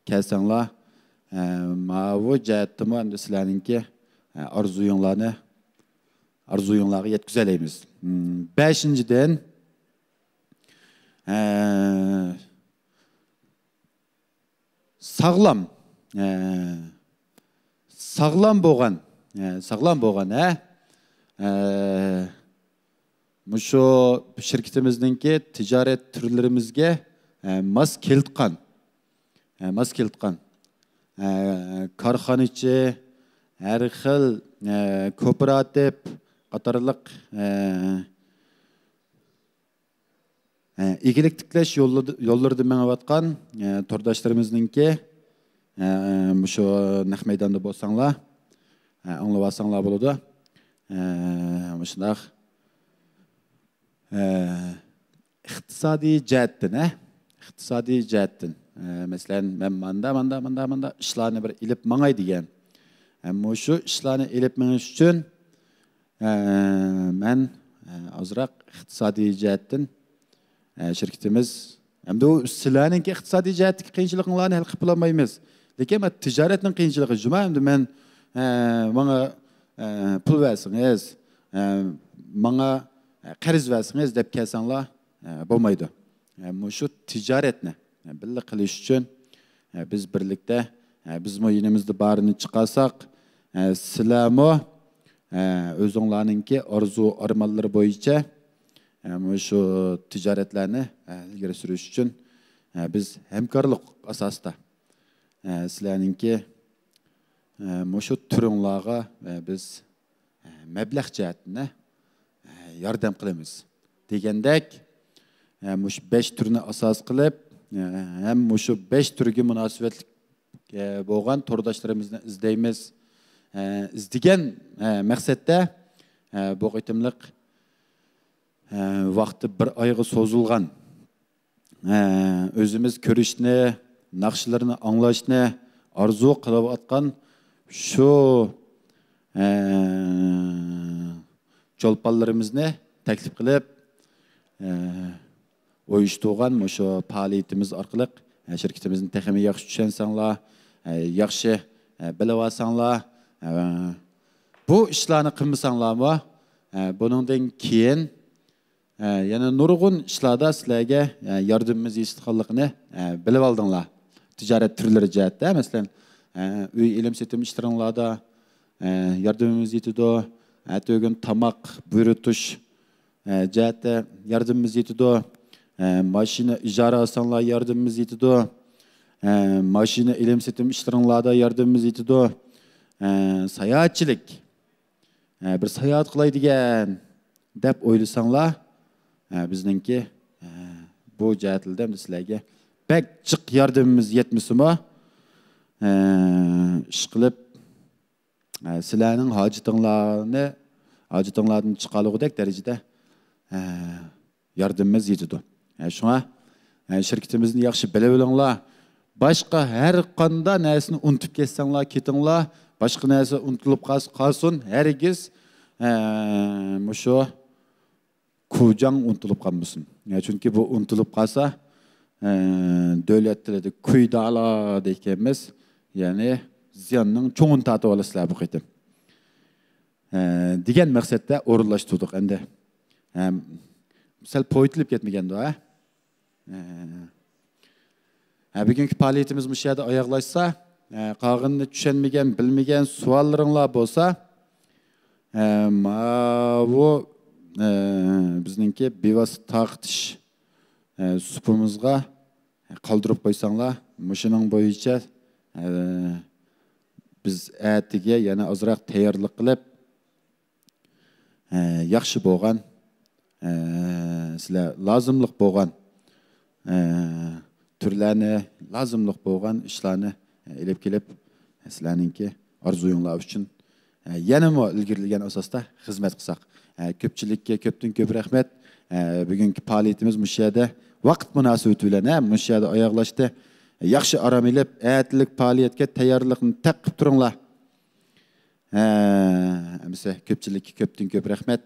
kelsanglar, ma'vu jihatdimi endi sizlarningki orzuyinglarga yetkazaymiz. 5-dan sağlam bo'lgan mushu shirkatimizningki tijorat turlarimizga mos keltgan korxonachi, har xil kooperativ qatorliq egilik tiklash yo'llarida mengayotgan turdoshlarimizningki mushu naq maydonda bo'lsanglar, anglab olsanglar bo'ladi. Shunday iqtisodiy jihatdan masalan men manda ishlarni bir ilib mangay degan. Ammo shu ishlarni ilib mangish uchun men ozroq iqtisodiy jihatdan shirkatimiz hamda sizlarningki iqtisodiy jihatdagi qiyinchiliklarni hal qilib olmaymiz. Lekin tijoratning qiyinchiligi juma endi men menga pul versingiz, menga qarz versingiz deb kelsanglar bo'lmaydi. Shu tijoratni birga qilish uchun biz birlikda biz mo'yinimizda barini chiqarsak, sizlarmi o'zinglarningki orzu armonlari bo'yicha shu tijoratlarni ilgari surish uchun biz hamkorlik asosida sizlarninki mushu turinglarga biz mablag' jihatdan yordam qilamiz degandek mush 5 turni asos qilib ham mushu 5 turga munosabatli bo'lgan to'rdoshlarimizni izlaymiz izdegan maqsadda bu qitimliq vaqti bir oyga so'zilgan o'zimiz ko'rishni naqshlarni anglashni arzu qilayotgan shu cho'lponlarimizni taklif qilib uyushtirgan shu faoliyatimiz orqali shirkatimizni texnik yaxshi tushansanglar yaxshi bilib olsanglar bu ishlarni qilmasanglarmi buningdan keyin yana nurg'un ishlarda sizlarga yordamimiz yetishganligini bilib oldinglar tijorat turlari jihatda masalan uy ilm setim ishlaringlarda yordamimiz yetadi atog'in tomoq buyurtish jihatda yordamimiz yetadi mashina ijara olsanglar yordamimiz yetadi mashina ilm setim ishlaringlarda yordamimiz yetadi sayohatchilik bir sayohat qilay degan deb o'ylasanglar bizningki bu jihatlarda sizlarga bek jiq yordamimiz yetmasimi ish qilib sizlarning hojitinglardan chiqalig'idek darajada yordamimiz yetadi shunga shirkatimizni yaxshi bilib olinglar boshqa har qanday narsani unutib ketsanglar ketinglar boshqa narsa unutilib qolsin hargiz shu kujang unutilib qolmasin chunki bu unutilib qolsa davlat tilida kuydala deganmiz ya'ni ziyonning cho'ngini tatib olasizlar bu qitim degan maqsadda o'rinlashtirdik endi sal po'yitilib ketmaganda bugungi faoliyatimiz bu yerda oyoqlashsa qolganini tushunmagan bilmagan savollaringlar bo'lsa bu bizningki bevosita taqtish supimizga qoldirib qo'ysanglar mushuning bo'yicha biz atiga yana ozroq tayyorlik qilib yaxshi bo'lgan sizlar lozimlik bo'lgan turlarni lozimlik bo'lgan ishlarni ilib kelib sizlarningki orzuyinglar uchun yanama ilgirlagan asosda xizmat qilsak ko'pchilikka ko'pdan ko'p rahmat bugungi faoliyatimiz bu yerda vaqt munosabati bilan bu yerda oyoqlashdi yaxshi orom ilib atlik faoliyatga tayyorlikni taqib turinglar ko'pchilikka ko'pdan ko'p rahmat